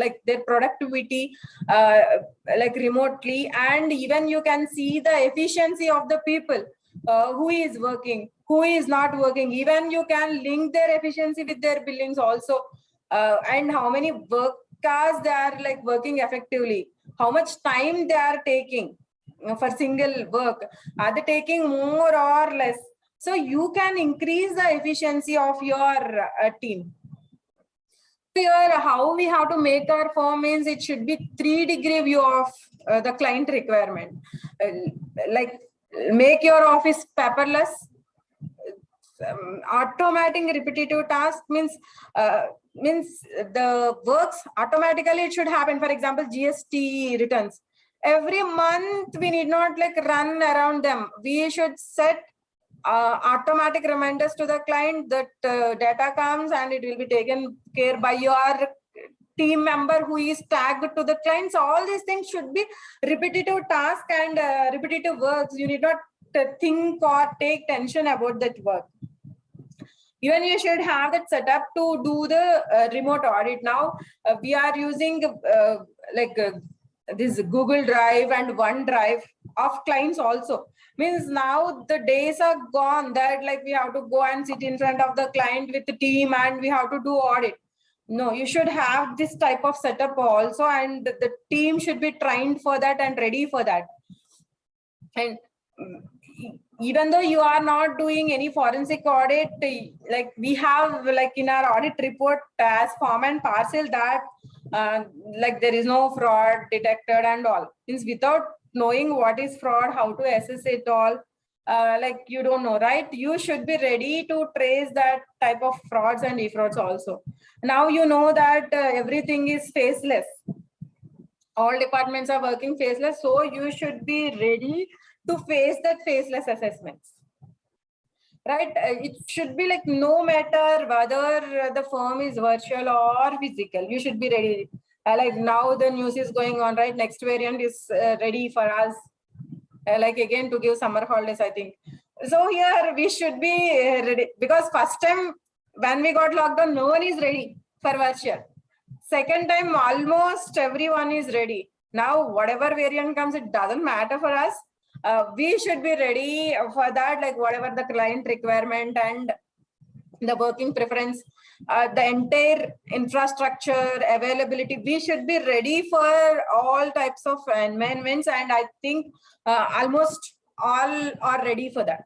like their productivity, like remotely, and even you can see the efficiency of the people, who is working, who is not working. Even you can link their efficiency with their billings also, and how many work hours they are, like, working effectively, how much time they are taking for single work, are they taking more or less? So you can increase the efficiency of your team. Here, how we have to make our form means it should be 3-degree view of the client requirement. Like, make your office paperless. Automating repetitive tasks means the works automatically, it should happen. For example, GST returns, every month we need not, like, run around them. We should set automatic reminders to the client that data comes and it will be taken care by your team member who is tagged to the clients. All these things should be repetitive task and repetitive works. You need not think or take tension about that work. Even you should have that setup to do the remote audit. Now we are using this Google Drive and OneDrive of clients also. Means now the days are gone that like we have to go and sit in front of the client with the team and we have to do audit. No, you should have this type of setup also, and the team should be trained for that and ready for that. And even though you are not doing any forensic audit, like we have like in our audit report as form and parcel that like there is no fraud detected and all. Means without knowing what is fraud, how to assess it all, like you don't know, right? You should be ready to trace that type of frauds and defrauds also. Now you know that everything is faceless. All departments are working faceless, so you should be ready to face that faceless assessments, right? It should be like no matter whether the firm is virtual or physical, you should be ready. Like now the news is going on, right? Next variant is ready for us, like again to give summer holidays, I think. So here we should be ready, because first time when we got locked down, no one is ready for virtual. Second time, almost everyone is ready. Now, whatever variant comes, it doesn't matter for us. We should be ready for that, like whatever the client requirement and the working preference, the entire infrastructure availability, we should be ready for all types of amendments. And I think almost all are ready for that.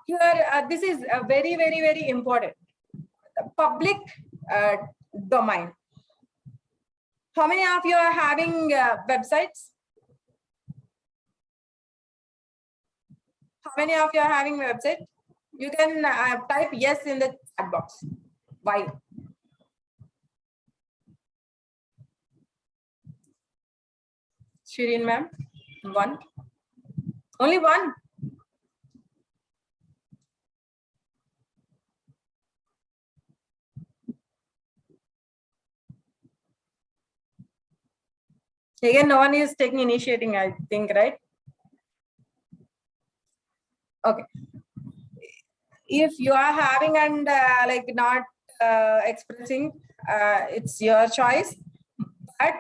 Here, this is very, very, very important. Public domain. How many of you are having websites? How many of you are having website? You can type yes in the chat box. Why? Shireen ma'am, one. Only one. Again, no one is taking initiating, I think, right? Okay. If you are having and like not expressing, it's your choice. But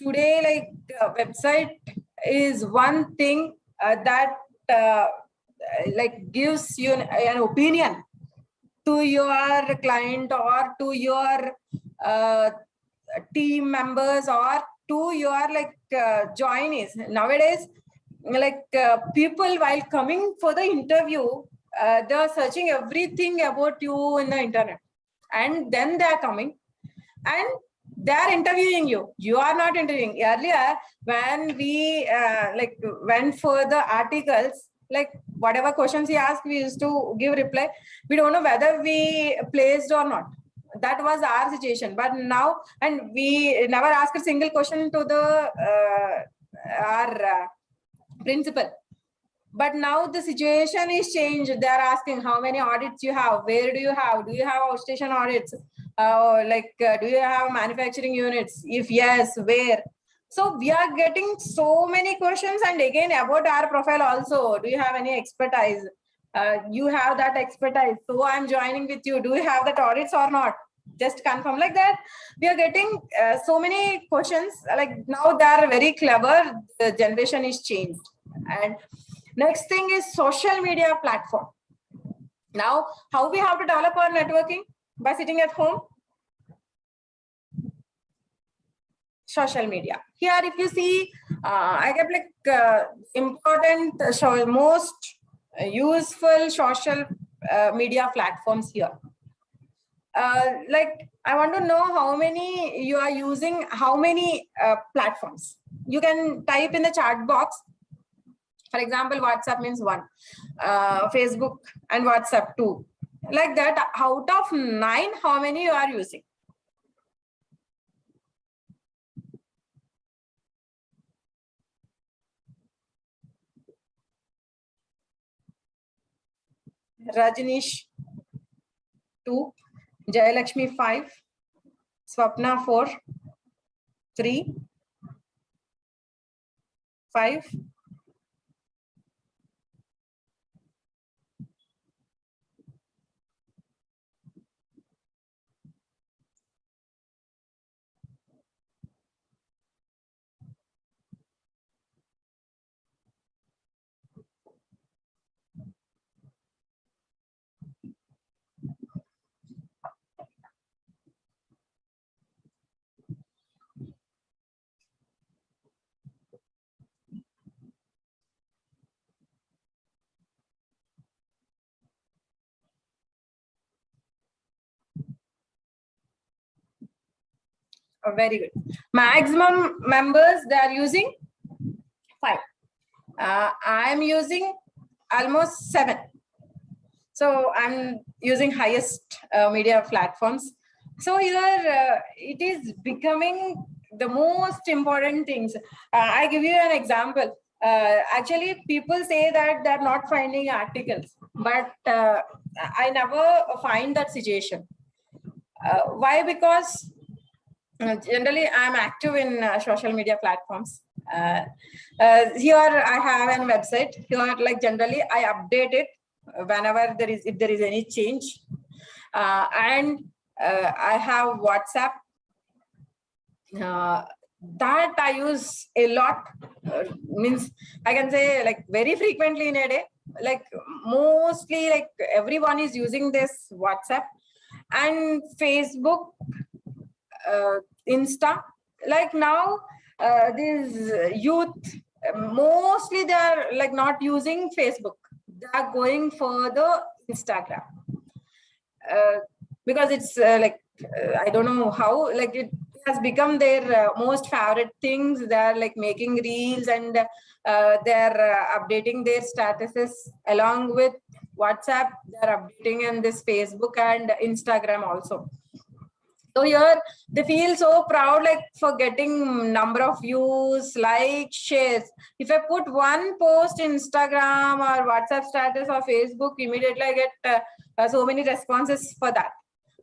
today, like website is one thing that like gives you an opinion to your client or to your team members or to your like joinees. Nowadays, like people while coming for the interview, they are searching everything about you in the internet, and then they are coming and they are interviewing you. You are not interviewing. Earlier, when we like went for the articles, like whatever questions he asked, we used to give reply. We don't know whether we placed or not. That was our situation. But now, and we never asked a single question to the our principal. But now the situation is changed. They are asking how many audits you have, where do you have outstation audits, do you have manufacturing units? If yes, where? So we are getting so many questions. And again, about our profile also, do you have any expertise? You have that expertise, so I'm joining with you. Do you have that audits or not? Just confirm. Like that, we are getting so many questions. Like now they are very clever. The generation is changed. And next thing is social media platform. Now, how we have to develop our networking? By sitting at home. Social media. Here, if you see, I get like important, most useful social media platforms here. Like I want to know how many you are using, how many platforms. You can type in the chat box. For example, WhatsApp means 1, Facebook and WhatsApp 2. Like that, out of 9, how many you are using? Rajnish 2, Jayalakshmi 5, Swapna 4, 3, 5, Very good. Maximum members, they are using 5. I am using almost 7. So I'm using highest media platforms. So here it is becoming the most important things. I give you an example. Actually, people say that they're not finding articles, but I never find that situation. Why? Because generally I'm active in social media platforms. Here I have a website. Here, like generally, I update it whenever if there is any change, and I have WhatsApp. That I use a lot. Means I can say like very frequently in a day. Like mostly, like everyone is using this WhatsApp and Facebook, Insta. Like now, these youth mostly they are like not using Facebook. They are going for the Instagram because it's I don't know how, like it has become their most favorite things. They are like making reels and they're updating their statuses along with WhatsApp. They're updating in this Facebook and Instagram also. So here they feel so proud, like for getting number of views, likes, shares. If I put one post in Instagram or WhatsApp status or Facebook, immediately I get so many responses for that.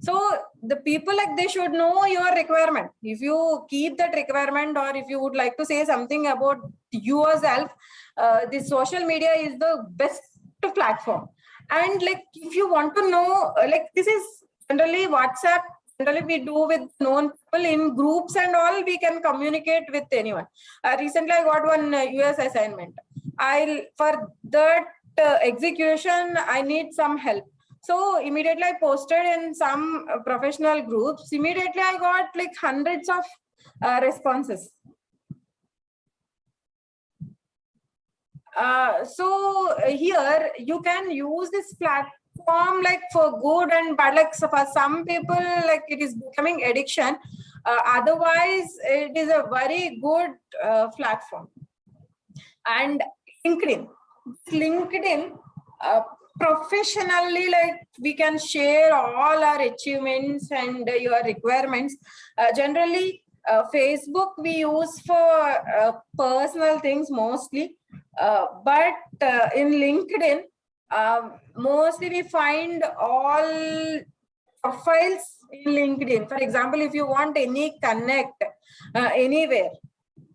So the people, like they should know your requirement. If you keep that requirement, or if you would like to say something about yourself, the social media is the best platform. And like if you want to know, like this is generally WhatsApp. Generally, we do with known people in groups and all. We can communicate with anyone. Recently, I got one US assignment. For that execution, I need some help. So immediately I posted in some professional groups. Immediately I got like hundreds of responses. So here you can use this platform like for good and bad. Like so for some people, like it is becoming addiction. Otherwise, it is a very good platform. And LinkedIn, professionally, like we can share all our achievements and your requirements. Generally, Facebook we use for personal things mostly, but in LinkedIn, mostly we find all profiles in LinkedIn. For example, if you want any connect anywhere,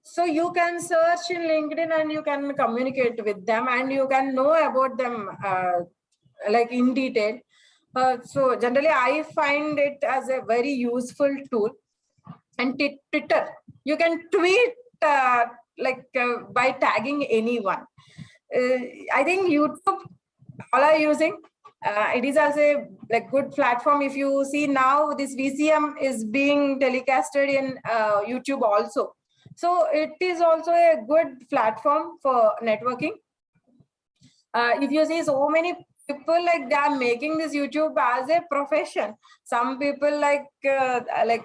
so you can search in LinkedIn and you can communicate with them and you can know about them like in detail. So generally, I find it as a very useful tool. And Twitter, you can tweet by tagging anyone. I think YouTube, all are using. It is also a like good platform. If you see now, this VCM is being telecasted in YouTube also. So it is also a good platform for networking. If you see so many people, like they are making this YouTube as a profession. Some people like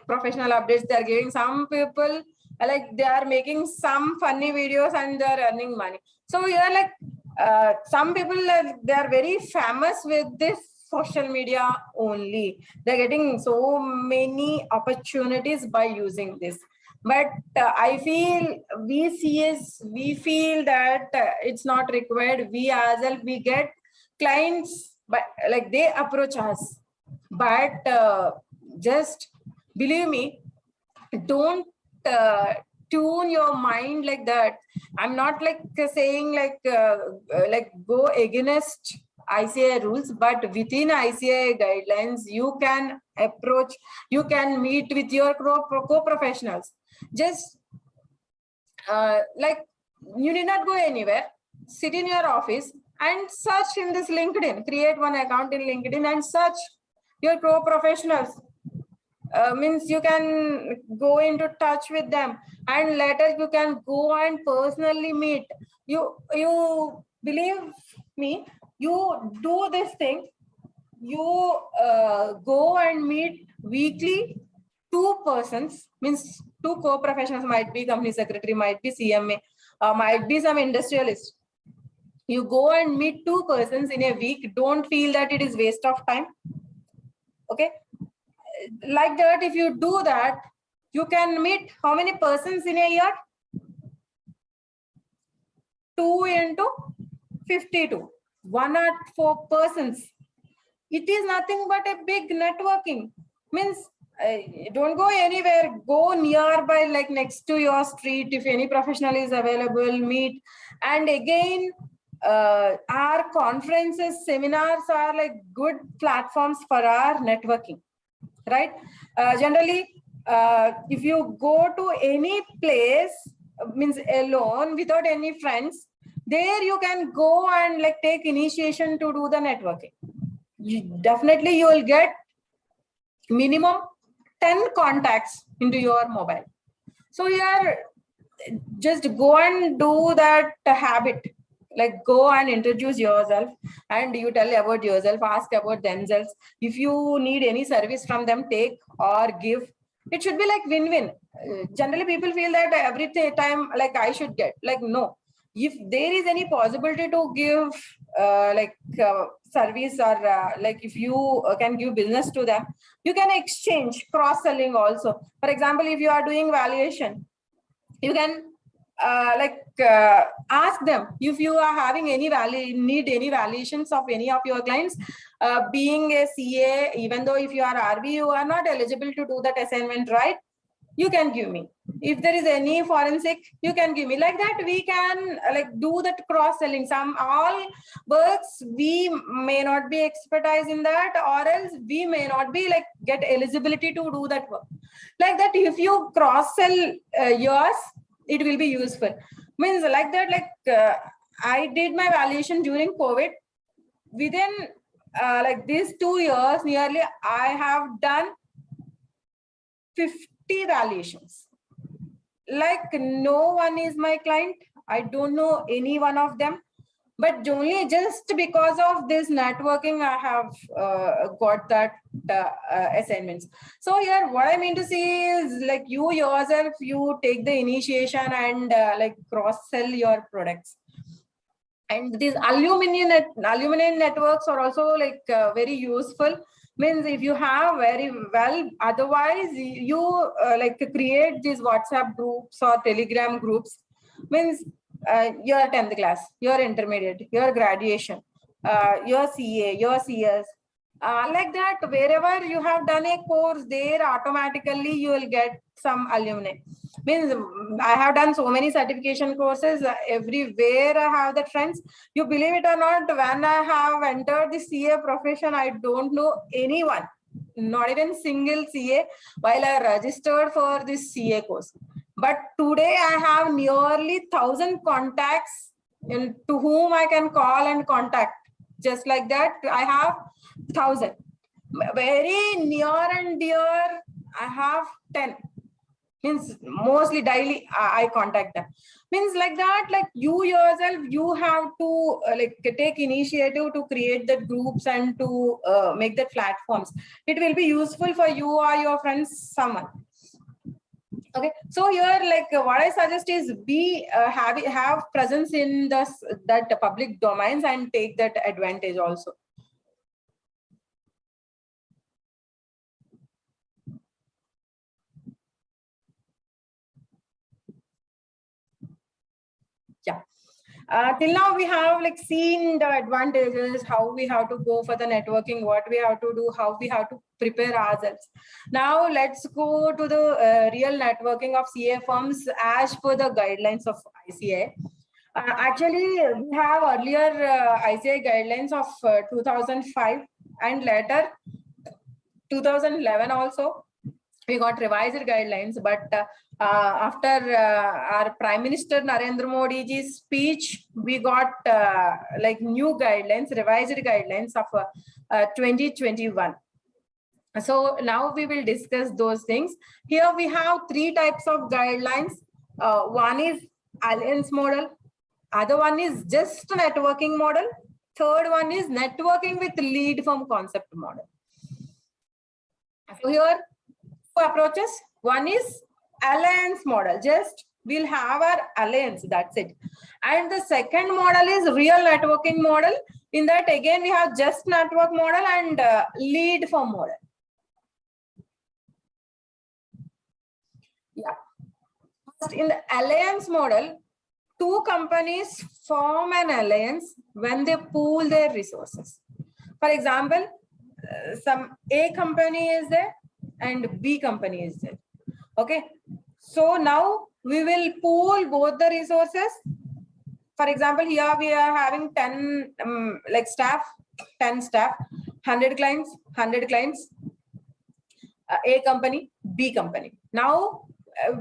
professional updates they are giving. Some people like they are making some funny videos and they are earning money. So you are like some people they are very famous with this social media only. They're getting so many opportunities by using this. But I feel we feel that it's not required. We as well, we get clients, but like they approach us. But just believe me, don't tune your mind like that. I'm not like saying like go against ICAI rules, but within ICAI guidelines, you can approach, you can meet with your co-professionals. Just like you need not go anywhere, sit in your office and search in this LinkedIn, create one account in LinkedIn and search your co-professionals. Means you can go into touch with them and later you can go and personally meet. You believe me, you do this thing, you go and meet weekly two persons, means two co-professionals, might be company secretary, might be CMA, might be some industrialist. You go and meet two persons in a week, don't feel that it is waste of time. Okay. Like that, if you do that, you can meet how many persons in a year? 2 into 52, 104 persons. It is nothing but a big networking. Means don't go anywhere, go nearby, like next to your street, if any professional is available, meet. And again, our conferences, seminars are like good platforms for our networking, right? Generally, if you go to any place, means alone, without any friends, there you can go and like take initiation to do the networking. Definitely you will get minimum 10 contacts into your mobile. So here, just go and do that habit. Like go and introduce yourself and you tell about yourself, ask about themselves. If you need any service from them, take or give. It should be like win-win. Generally, people feel that every time like I should get. Like no, if there is any possibility to give service or like if you can give business to them, you can exchange, cross-selling also. For example, if you are doing valuation, you can ask them if you are having any need any valuations of any of your clients. Being a CA, even though if you are RB, you are not eligible to do that assignment, right? You can give me. If there is any forensic, you can give me. Like that, we can do that cross-selling. Some all works we may not be expertise in that, or else we may not be get eligibility to do that work. Like that, if you cross-sell yours, it will be useful. Means like that, I did my valuation during COVID. Within these 2 years, nearly I have done 50 valuations. Like no one is my client. I don't know any one of them. But only just because of this networking, I have got that assignments. So here, what I mean to say is you yourself, you take the initiation and cross-sell your products. And these alumni networks are also very useful. Means if you have very well, otherwise you create these WhatsApp groups or Telegram groups. Means your 10th class, your intermediate, your graduation, your CA, your CS, like that, wherever you have done a course, there automatically you will get some alumni. Means I have done so many certification courses, everywhere I have the friends. You believe it or not, when I have entered the CA profession, I don't know anyone, not even single CA, while I registered for this CA course. But today I have nearly 1,000 contacts to whom I can call and contact. Just like that, I have 1,000. Very near and dear, I have 10. Means mostly daily I contact them. Means like that, you yourself, you have to take initiative to create the groups and to make the platforms. It will be useful for you or your friends, someone. Okay, so here what I suggest is be have presence in that public domains and take that advantage also. Yeah. Till now we have seen the advantages, how we have to go for the networking, what we have to do, how we have to prepare ourselves. Now let's go to the real networking of CA firms as per the guidelines of ICAI. Actually, we have earlier ICAI guidelines of 2005 and later 2011 also. We got revised guidelines, but after our Prime Minister Narendra Modi ji's speech, we got new guidelines, revised guidelines of 2021. So now we will discuss those things. Here we have 3 types of guidelines. One is alliance model. Other one is just networking model. Third one is networking with lead from concept model. So here, two approaches. One is alliance model. Just we'll have our alliance, that's it. And the second model is real networking model. In that, again, we have just network model and lead firm model. Yeah. In the alliance model, two companies form an alliance when they pool their resources. For example, some A company is there and B company is there. Okay. So now we will pool both the resources. For example, here we are having 10 staff, 10 staff, 100 clients, 100 clients, A company, B company. Now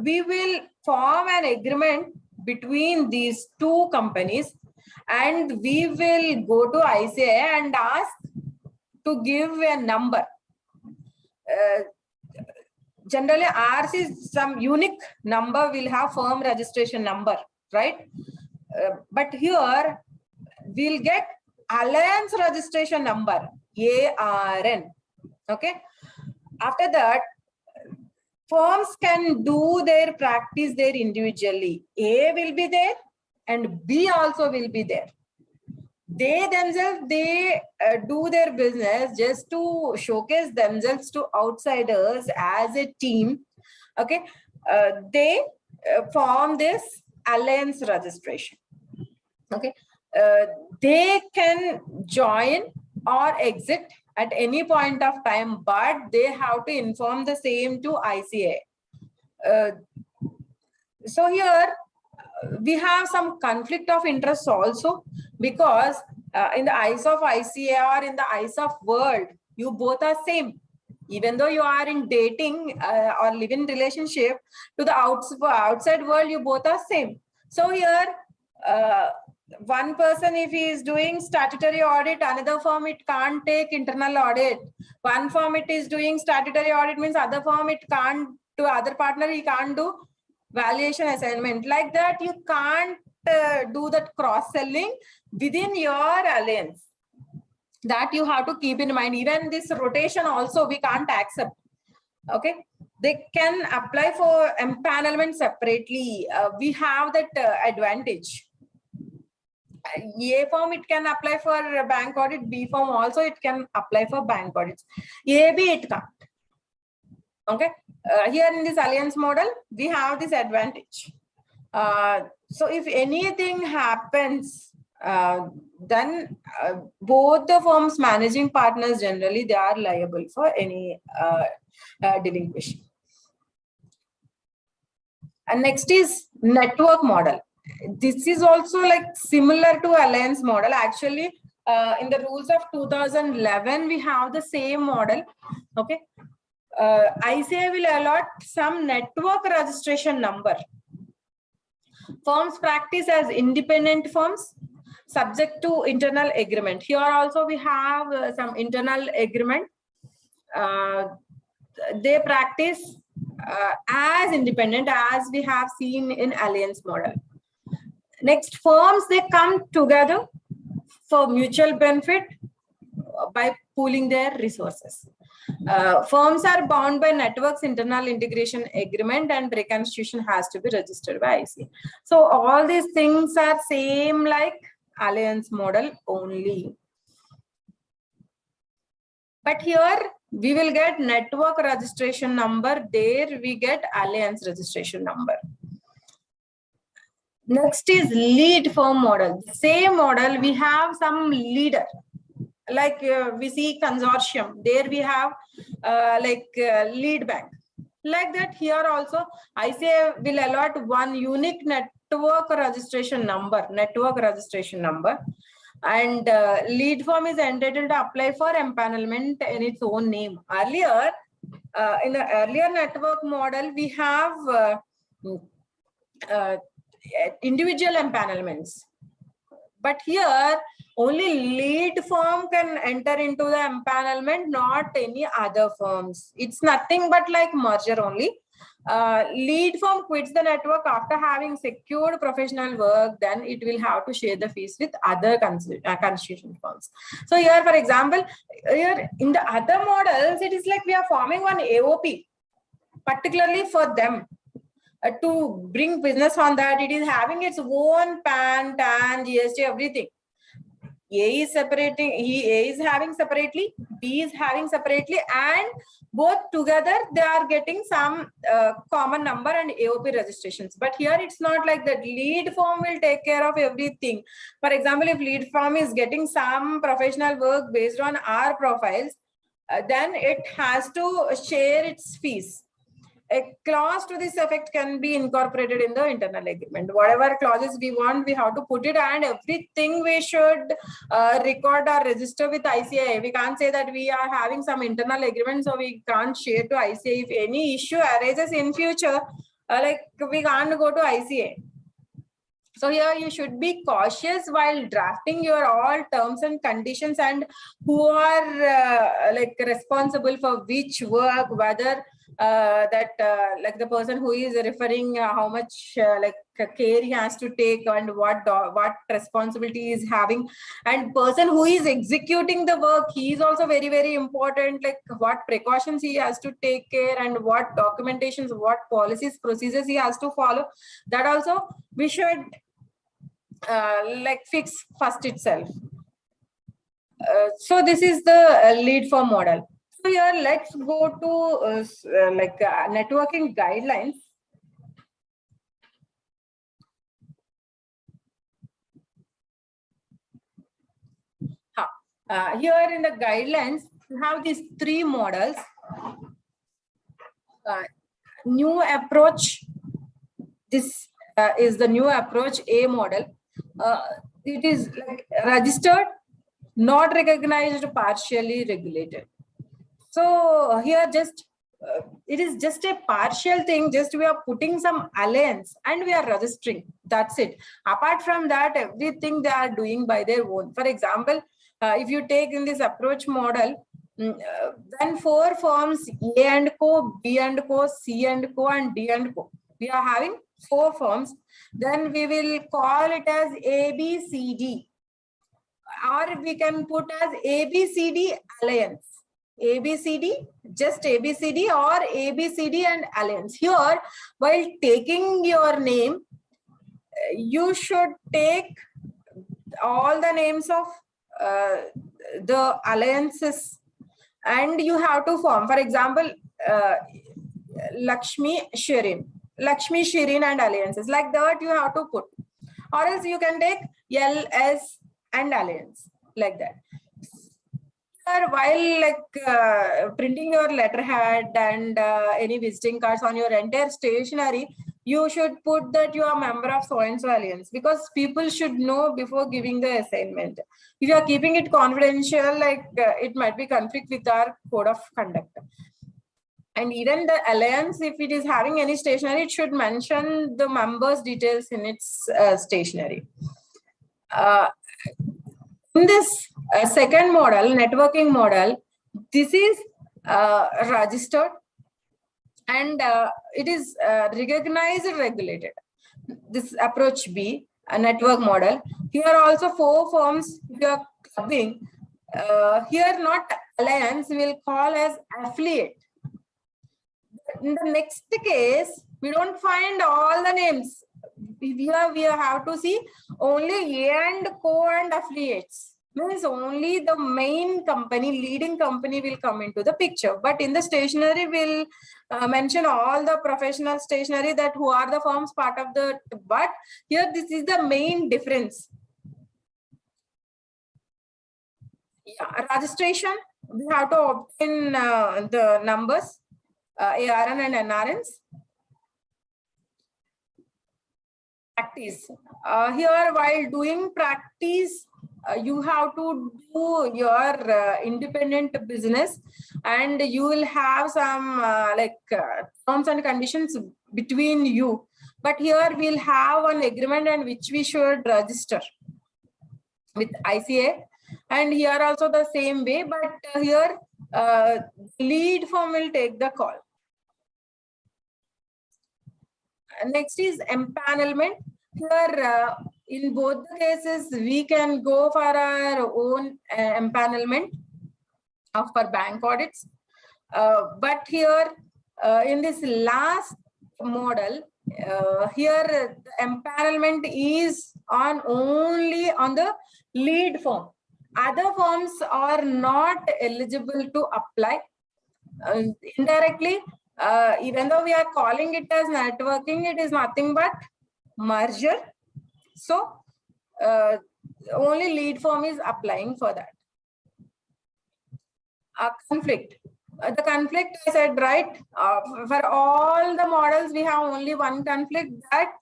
we will form an agreement between these two companies and we will go to ICAI and ask to give a number. Generally, ours is some unique number, will have firm registration number, right? But here we'll get alliance registration number, ARN. Okay. After that, firms can do their practice there individually. A will be there and B also will be there. They themselves, they do their business just to showcase themselves to outsiders as a team. Okay. They form this alliance registration. Okay. They can join or exit at any point of time, but they have to inform the same to ICAI. So here we have some conflict of interest also, because in the eyes of ICAI or in the eyes of world, you both are same. Even though you are in dating or live-in relationship, to the outside world, you both are same. So here, one person, if he is doing statutory audit, another firm, it can't take internal audit. One firm, it is doing statutory audit, means other firm, it can't, to other partner, he can't do valuation assignment. Like that, you can't do that cross-selling within your alliance. That you have to keep in mind. Even this rotation also, we can't accept. Okay. They can apply for empanelment separately. We have that advantage. A firm, it can apply for bank audit. B firm also, it can apply for bank audits. AB, it can't. Okay. Here in this alliance model, we have this advantage. So if anything happens, then both the firms managing partners, generally, they are liable for any delinquency. And next is network model. This is also like similar to alliance model. Actually, in the rules of 2011, we have the same model. Okay. ICAI will allot some network registration number. Firms practice as independent firms subject to internal agreement. Here also we have some internal agreement. They practice as independent as we have seen in alliance model. Next, firms, they come together for mutual benefit by pooling their resources. Firms are bound by networks internal integration agreement, and reconstitution has to be registered by ICAI. So all these things are same like alliance model only. But here we will get network registration number. There we get alliance registration number. Next is lead firm model. Same model, we have some leader. Like we see consortium, there we have lead bank. Like that, here also ICAI will allot one unique network registration number, and lead firm is entitled to apply for empanelment in its own name. Earlier, in the earlier network model, we have individual empanelments. But here, only lead firm can enter into the empanelment, not any other firms. It's nothing but like merger only. Lead firm quits the network after having secured professional work, then it will have to share the fees with other constitution firms. So here, for example, here in the other models, it is like we are forming one AOP. particularly for them. To bring business on that, it is having its own PAN, TAN, GST, everything. A is separating, A is having separately, B is having separately, and both together they are getting some common number and AOP registrations. But here it's not like that. Lead form will take care of everything. For example, if lead form is getting some professional work based on our profiles, then it has to share its fees. A clause to this effect can be incorporated in the internal agreement. Whatever clauses we want, we have to put it, and everything we should record or register with ICAI. We can't say that we are having some internal agreement, so we can't share to ICAI. If any issue arises in future, like we can't go to ICAI. So here you should be cautious while drafting your all terms and conditions, and who are like responsible for which work, whether like the person who is referring how much like care he has to take and what responsibility is having, and person who is executing the work, he is also very, very important, like what precautions he has to take care and what documentations, what policies, procedures he has to follow. That also we should like fix first itself. So this is the lead form model. So here let's go to networking guidelines. Here in the guidelines, you have these three models. New approach. This is the new approach A model. It is like registered, not recognized, partially regulated. So here just it is just a partial thing. Just we are putting some alliance and we are registering. That's it. Apart from that, everything they are doing by their own. For example, if you take in this approach model, then 4 firms A and Co, B and Co, C and Co, and D and Co. We are having 4 firms. Then we will call it as ABCD, or we can put as ABCD Alliance. ABCD, just ABCD, or ABCD and Alliance. Here, while taking your name, you should take all the names of the alliances, and you have to form. For example, Lakshmi, Shirin and alliances, like that you have to put, or else you can take LS and alliance, like that. While like printing your letterhead and any visiting cards on your entire stationery, you should put that you are a member of so and so alliance, because people should know before giving the assignment. If you are keeping it confidential, like it might be conflict with our code of conduct. And even the alliance, if it is having any stationery, it should mention the members' details in its stationery. In this second model, networking model, this is registered and it is recognized and regulated. This approach B, a network model. Here also 4 firms we are clubbing. Here not alliance, we will call as affiliate. In the next case, we don't find all the names. We have to see only A and Co and affiliates. Means only the main company, leading company will come into the picture. But in the stationery, we'll mention all the professional stationery, that who are the firms part of the. But here, this is the main difference. Yeah, registration, we have to obtain the numbers, ARN and NRNs. Practice. Here, while doing practice, you have to do your independent business, and you will have some terms and conditions between you. But here we'll have an agreement and which we should register with ICAI. And here also the same way, but here lead firm will take the call. Next is empanelment. Here, in both the cases, we can go for our own empanelment for bank audits. But here, in this last model, here the empanelment is only on the lead firm. Other firms are not eligible to apply. Indirectly, even though we are calling it as networking, it is nothing but merger. So only lead firm is applying for that. Conflict. The conflict, I said, right? For all the models, we have only one conflict, that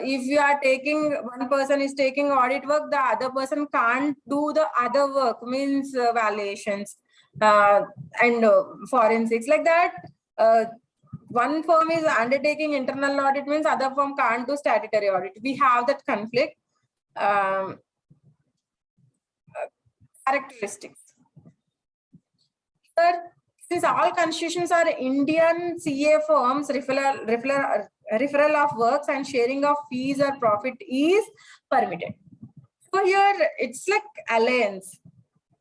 if you are taking, one person is taking audit work, the other person can't do the other work, means valuations and forensics, like that. One firm is undertaking internal audit, means other firm can't do statutory audit. We have that conflict. Characteristics. Since all constitutions are Indian CA firms, referral of works and sharing of fees or profit is permitted. So here it's like alliance.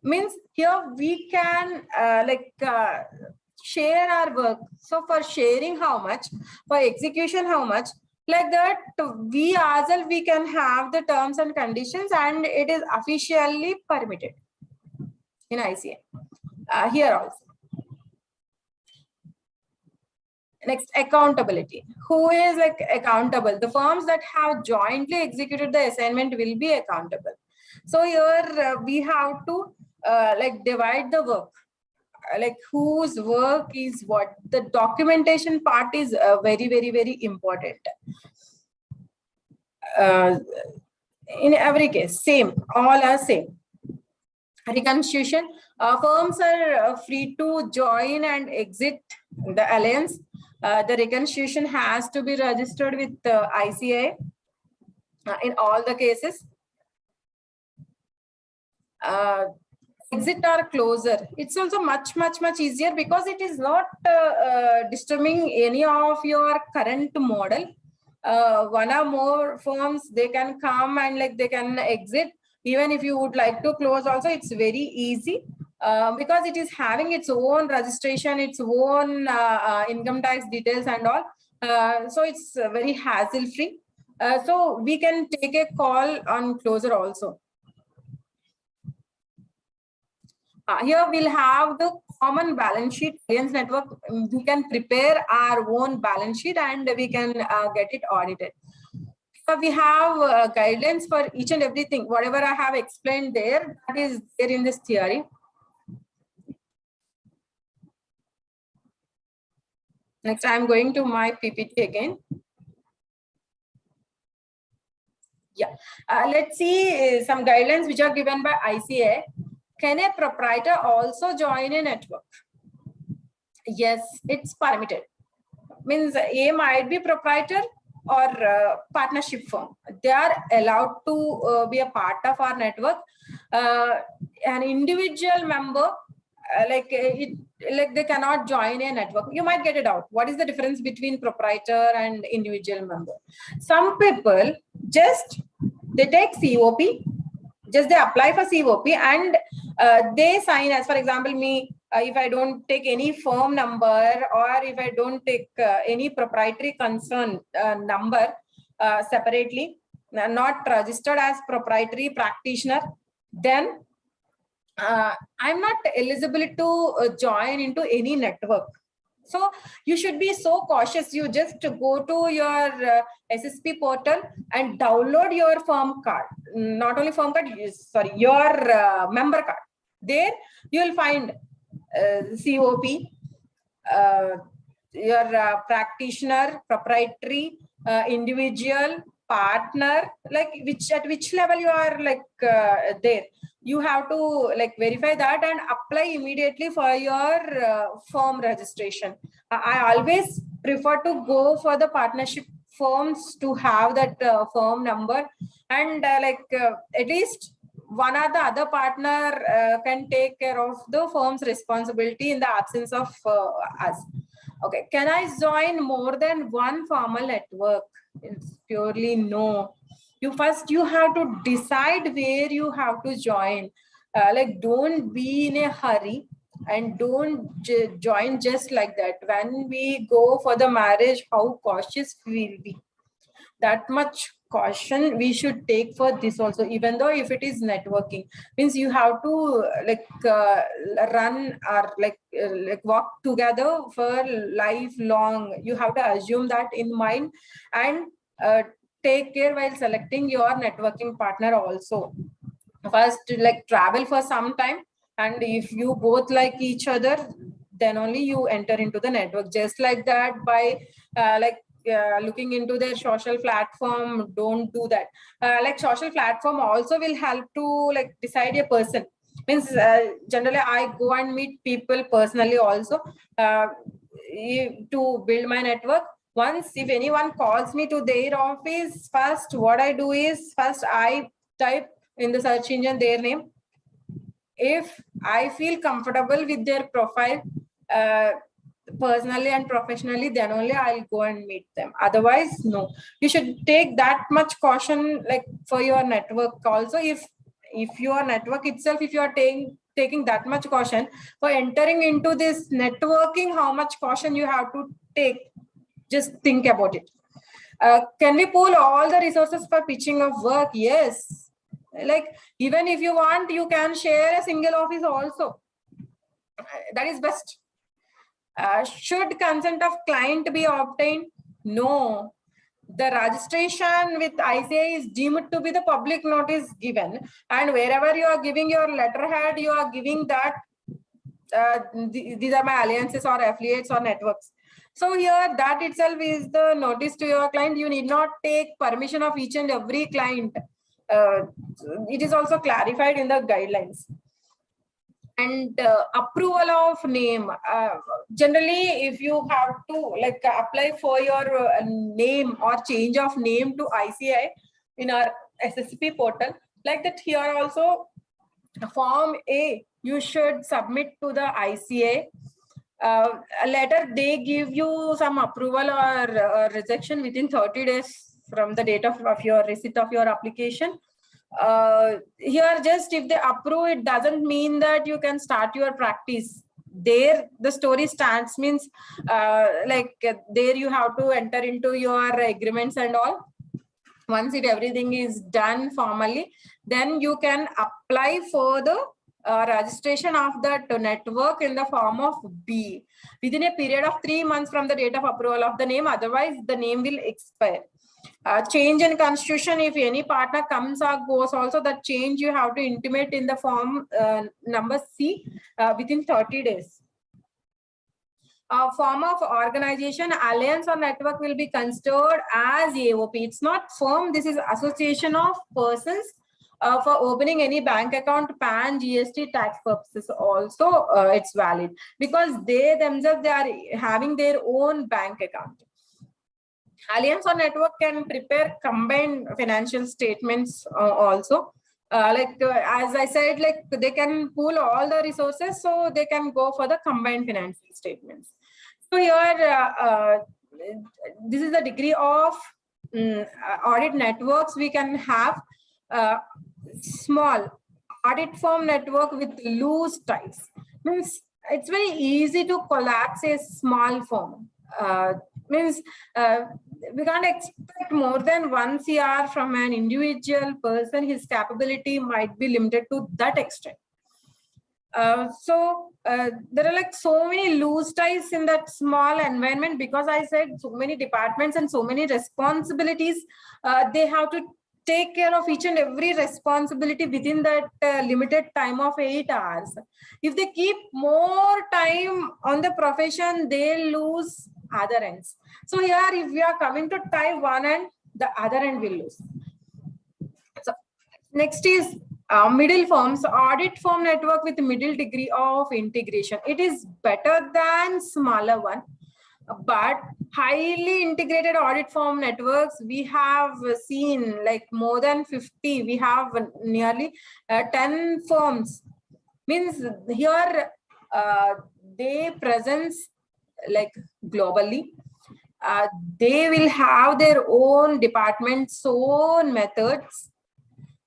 Means here we can share our work. So for sharing how much, for execution how much, like that, we ourselves, we can have the terms and conditions, and it is officially permitted in ICAI. Here also. Next, accountability. Who is like accountable? The firms that have jointly executed the assignment will be accountable. So here we have to divide the work. Like whose work is what. The documentation part is very, very, very important. In every case, same. All are same. Reconstitution. Firms are free to join and exit the alliance. The reconstitution has to be registered with ICAI in all the cases. Exit or closure. It's also much easier, because it is not disturbing any of your current model. One or more firms, they can come and they can exit. Even if you would like to close also, it's very easy, because it is having its own registration, its own income tax details and all. So it's very hassle free. So we can take a call on closure also. Here we'll have the common balance sheet, Alliance Network. We can prepare our own balance sheet and we can get it audited. So we have guidelines for each and everything. Whatever I have explained there, that is there in this theory. Next, I'm going to my PPT again. Yeah, let's see some guidelines which are given by ICAI. Can a proprietor also join a network? Yes, it's permitted. Means A might be proprietor or partnership firm. They are allowed to be a part of our network. An individual member, they cannot join a network. You might get it out. What is the difference between proprietor and individual member? Some people they take COP, they apply for COP and they sign, as for example, me, if I don't take any firm number, or if I don't take any proprietary concern number separately, not registered as proprietary practitioner, then I'm not eligible to join into any network. So you should be so cautious. You just go to your SSP portal and download your firm card. Not only firm card, sorry, your member card. There you will find COP, your practitioner, proprietary, individual, partner, at which level you are there. You have to verify that and apply immediately for your firm registration. I always prefer to go for the partnership firms to have that firm number, and at least one or the other partner can take care of the firm's responsibility in the absence of us. Okay, can I join more than one formal network? It's purely no. You have to decide where you have to join. Don't be in a hurry. and don't join just like that. When we go for the marriage, how cautious we will be. That much caution we should take for this also, even though if it is networking, means you have to run or like walk together for lifelong. You have to assume that in mind, and take care while selecting your networking partner also. First, like travel for some time, and if you both like each other, then only you enter into the network. Just like that, by looking into their social platform, don't do that. Like social platform also will help to like decide a person. Means generally I go and meet people personally also to build my network. Once if anyone calls me to their office, first what I do is first I type in the search engine their name. If I feel comfortable with their profile personally and professionally, then only I'll go and meet them. Otherwise, no. You should take that much caution, like for your network also. If your network itself, if you are taking that much caution for entering into this networking, how much caution you have to take, just think about it. Can we pool all the resources for pitching of work? Yes. Like even if you want, you can share a single office also. That is best. Should consent of client be obtained? No. The registration with ICAI is deemed to be the public notice given, and wherever you are giving your letterhead, you are giving that these are my alliances or affiliates or networks. So here that itself is the notice to your client. You need not take permission of each and every client. It is also clarified in the guidelines. And approval of name. Generally, if you have to like apply for your name or change of name to ICAI in our SSP portal, like that here also, Form A, you should submit to the ICAI. Later, they give you some approval or rejection within 30 days from the date of your receipt of your application. Here, just if they approve, it doesn't mean that you can start your practice. There, the story starts means there you have to enter into your agreements and all. Once everything is done formally, then you can apply for the registration of that network in the form of B within a period of 3 months from the date of approval of the name. Otherwise, the name will expire. Change in constitution, if any partner comes or goes, also that change you have to intimate in the form number C within 30 days. Form of organization, alliance or network will be considered as AOP. It's not firm. This is association of persons for opening any bank account, PAN, GST, tax purposes also it's valid, because they themselves, they are having their own bank account. Alliance or network can prepare combined financial statements also. As I said, like they can pool all the resources, so they can go for the combined financial statements. So here, this is the degree of audit networks we can have. Small audit firm network with loose ties. Means it's very easy to collapse a small firm. Means we can't expect more than 1 CR from an individual person. His capability might be limited to that extent. So there are like so many loose ties in that small environment, because I said so many departments and so many responsibilities. They have to take care of each and every responsibility within that limited time of 8 hours. If they keep more time on the profession, they lose other ends. So here, if we are coming to tie one end, the other end will lose. So next is middle firms, audit firm network with middle degree of integration. It is better than smaller one, but highly integrated audit firm networks, we have seen like more than 50. We have nearly 10 firms. Means here they presence like globally. They will have their own departments, own methods.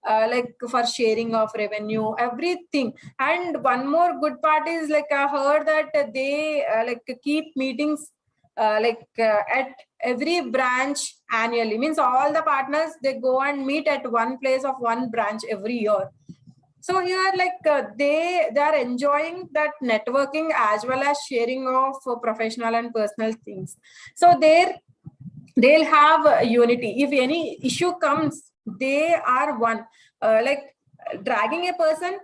like for sharing of revenue, everything. And one more good part is like I heard that they like keep meetings at every branch annually. Means all the partners, they go and meet at one place of one branch every year. So here, like they are enjoying that networking as well as sharing of professional and personal things. So they'll have unity. If any issue comes, they are one. Like dragging a person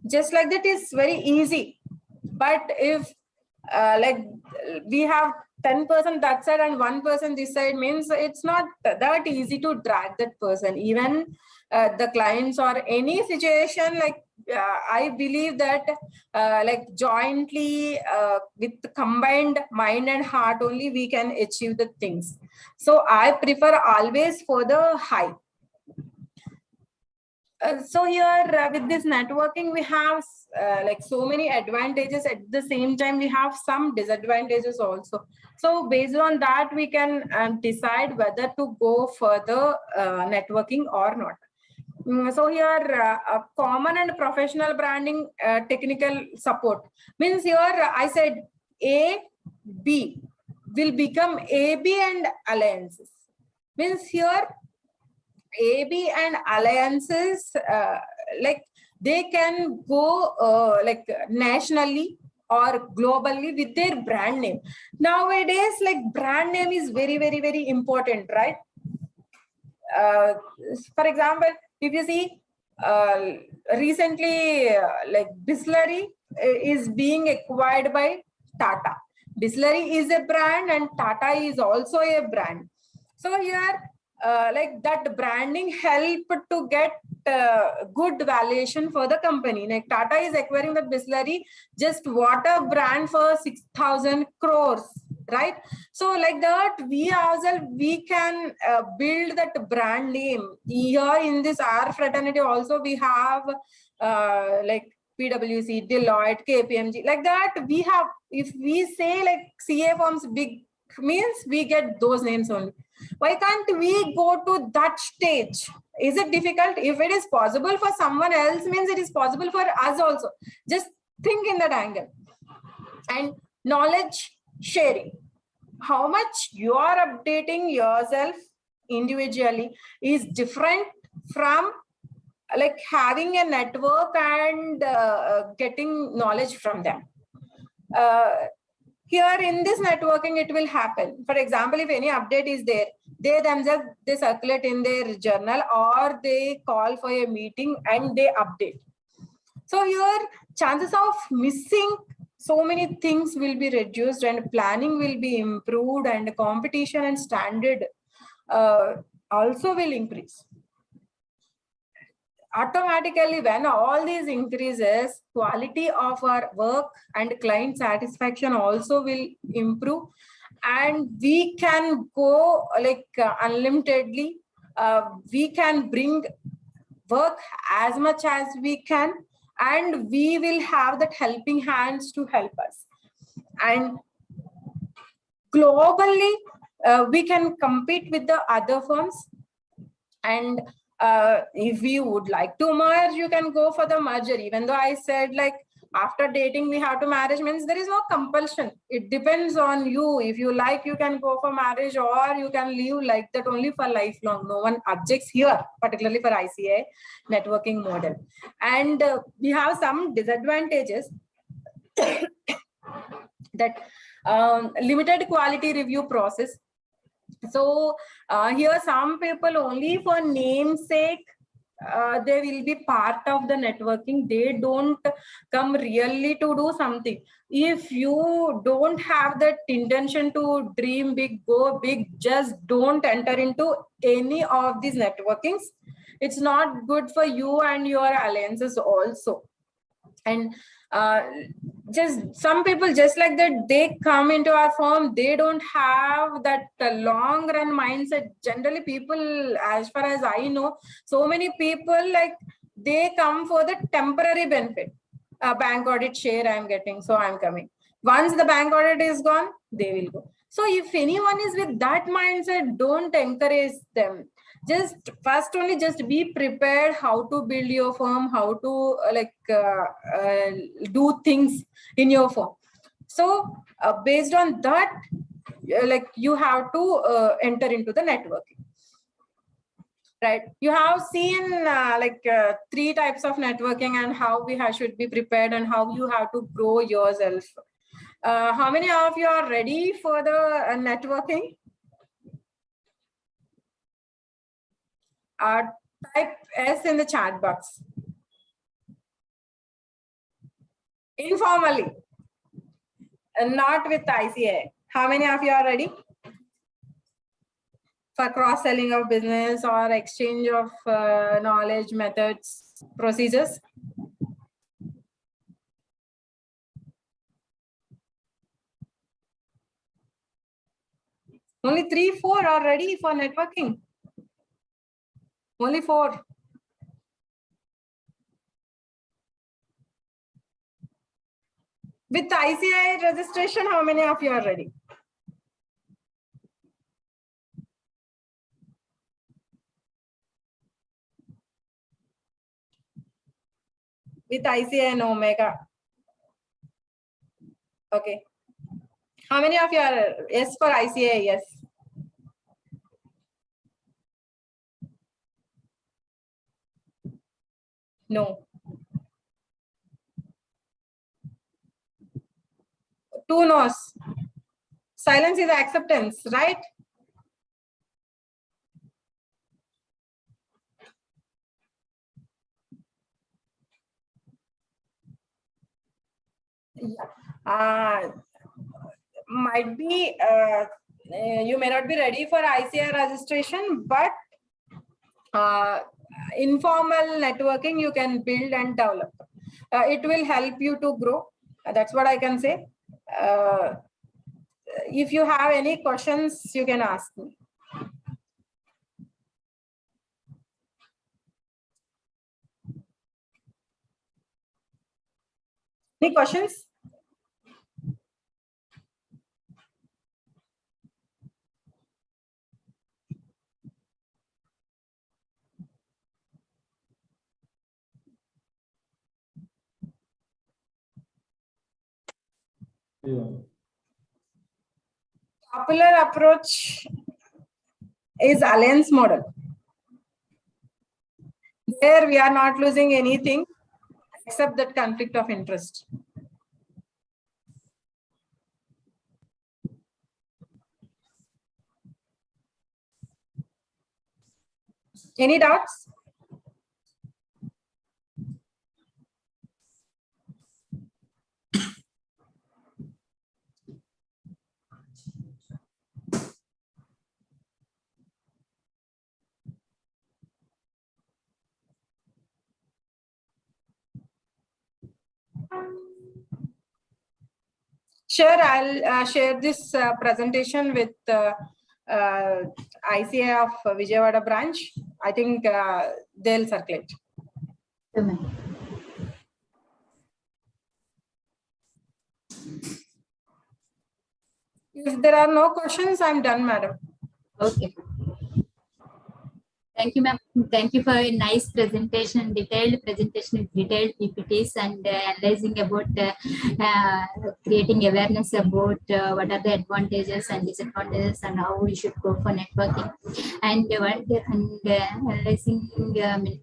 just like that is very easy. But if like we have 10% that side and 1% this side, means it's not that easy to drag that person. Even the clients or any situation, like I believe that like jointly with combined mind and heart only we can achieve the things. So I prefer always for the high. So here with this networking, we have like so many advantages. At the same time, we have some disadvantages also. So based on that, we can decide whether to go further networking or not. So here common and professional branding technical support means here I said A, B will become AB and alliances. Means here AB and alliances, like they can go like nationally or globally with their brand name. Nowadays, like brand name is very, very, very important, right? For example, if you see recently, like Bisleri is being acquired by Tata. Bisleri is a brand and Tata is also a brand. So here, like that branding help to get good valuation for the company. Like Tata is acquiring the Bisleri, just water brand for 6,000 crores, right? So like that, we ourselves, we can build that brand name. Here in this our fraternity also, we have like PwC, Deloitte, KPMG, like that. We have, if we say like CA firms big, means we get those names only. Why can't we go to that stage? Is it difficult? If it is possible for someone else, means it is possible for us also. Just think in that angle. And knowledge sharing. How much you are updating yourself individually is different from like having a network and getting knowledge from them. Here in this networking, it will happen. For example, if any update is there, they themselves, they circulate in their journal or they call for a meeting and they update. So here, chances of missing so many things will be reduced and planning will be improved and competition and standard also will increase. Automatically, when all these increases, quality of our work and client satisfaction also will improve, and we can go like unlimitedly. We can bring work as much as we can, and we will have that helping hands to help us. And globally, we can compete with the other firms. And if you would like to merge, you can go for the merger. Even though I said like after dating we have to marriage, means there is no compulsion. It depends on you. If you like, you can go for marriage, or you can live like that only for lifelong. No one objects here, particularly for ICAI networking model. And we have some disadvantages that limited quality review process. So here some people only for namesake, they will be part of the networking. They don't come really to do something. If you don't have that intention to dream big, go big, just don't enter into any of these networkings. It's not good for you and your alliances also. And just some people just like that, they come into our firm, they don't have that long run mindset. Generally people, as far as I know, so many people, like they come for the temporary benefit. Bank audit share I'm getting, so I'm coming. Once the bank audit is gone, they will go. So if anyone is with that mindset, don't encourage them. just be prepared how to build your firm, how to do things in your firm. So based on that, you have to enter into the networking. Right, you have seen 3 types of networking and how we should be prepared and how you have to grow yourself. How many of you are ready for the networking? Type S in the chat box. Informally, and not with ICAI. How many of you are ready for cross-selling of business or exchange of knowledge, methods, procedures? Only 3, 4 are ready for networking. Only 4. With ICAI registration, how many of you are ready? With ICAI and Omega. Okay. How many of you are yes for ICAI? Yes. No. 2 no's. Silence is acceptance, right? Might be you may not be ready for ICAI registration, but informal networking you can build and develop. It will help you to grow. That's what I can say. If you have any questions, you can ask me. Any questions? Popular approach is alliance model. There we are not losing anything except that conflict of interest. Any doubts? Sure, I'll share this presentation with ICAI of Vijayawada branch. I think they'll circulate. If there are no questions, I'm done, madam. Okay. Thank you, ma'am. Thank you for a nice presentation, detailed presentation with detailed PPTs and analyzing about creating awareness about what are the advantages and disadvantages and how we should go for networking, and analyzing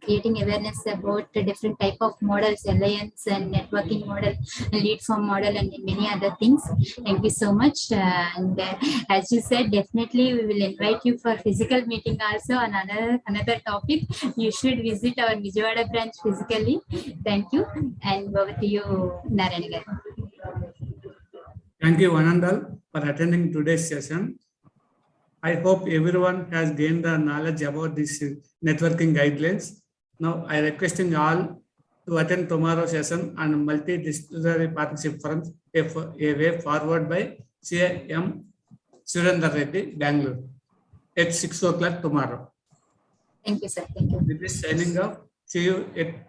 creating awareness about the different type of models, alliance and networking model, and lead form model, and many other things. Thank you so much. And as you said, definitely we will invite you for physical meeting also on another topic. You should visit our Vijayawada branch physically. Thank you, and over to you, Narayana. Thank you, one and all, for attending today's session. I hope everyone has gained the knowledge about this networking guidelines. Now, I requesting all to attend tomorrow's session on multidisciplinary partnership forums, a way forward by CIM Surendra Reddy, Bangalore, at 6 o'clock tomorrow. Thank you, sir. Thank you. With this signing off, see you at